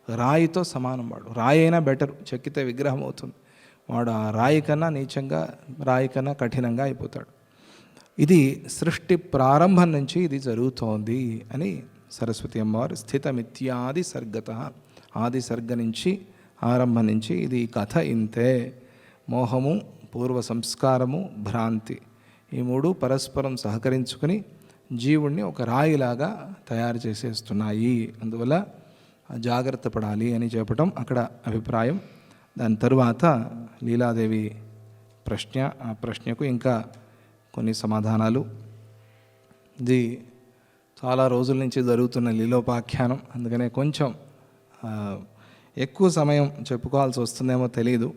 రాయితో సమానం. వాడు రాయి అయినా బెటర్, చెక్కితే విగ్రహం అవుతుంది, వాడు ఆ రాయి కన్నా నీచంగా, రాయి కన్నా కఠినంగా అయిపోతాడు. ఇది సృష్టి ప్రారంభం నుంచి ఇది జరుగుతోంది అని సరస్వతి అమ్మవారు స్థితమిత్యాది సర్గత, ఆది సర్గ నుంచి, ఆరంభం నుంచి ఇది కథ ఇంతే. మోహము, పూర్వ సంస్కారము, భ్రాంతి, ఈ మూడు పరస్పరం సహకరించుకుని జీవుణ్ణి ఒక రాయిలాగా తయారు చేసేస్తున్నాయి. అందువల్ల జాగ్రత్త పడాలి అని చెప్పడం అక్కడ అభిప్రాయం. దాని తరువాత లీలాదేవి ప్రశ్న, ఆ ప్రశ్నకు ఇంకా కొన్ని సమాధానాలు. ఇది చాలా రోజుల నుంచి జరుగుతున్న లీలోపాఖ్యానం, అందుకనే కొంచెం ఎక్కువ సమయం చెప్పుకోవాల్సి వస్తుందేమో తెలియదు.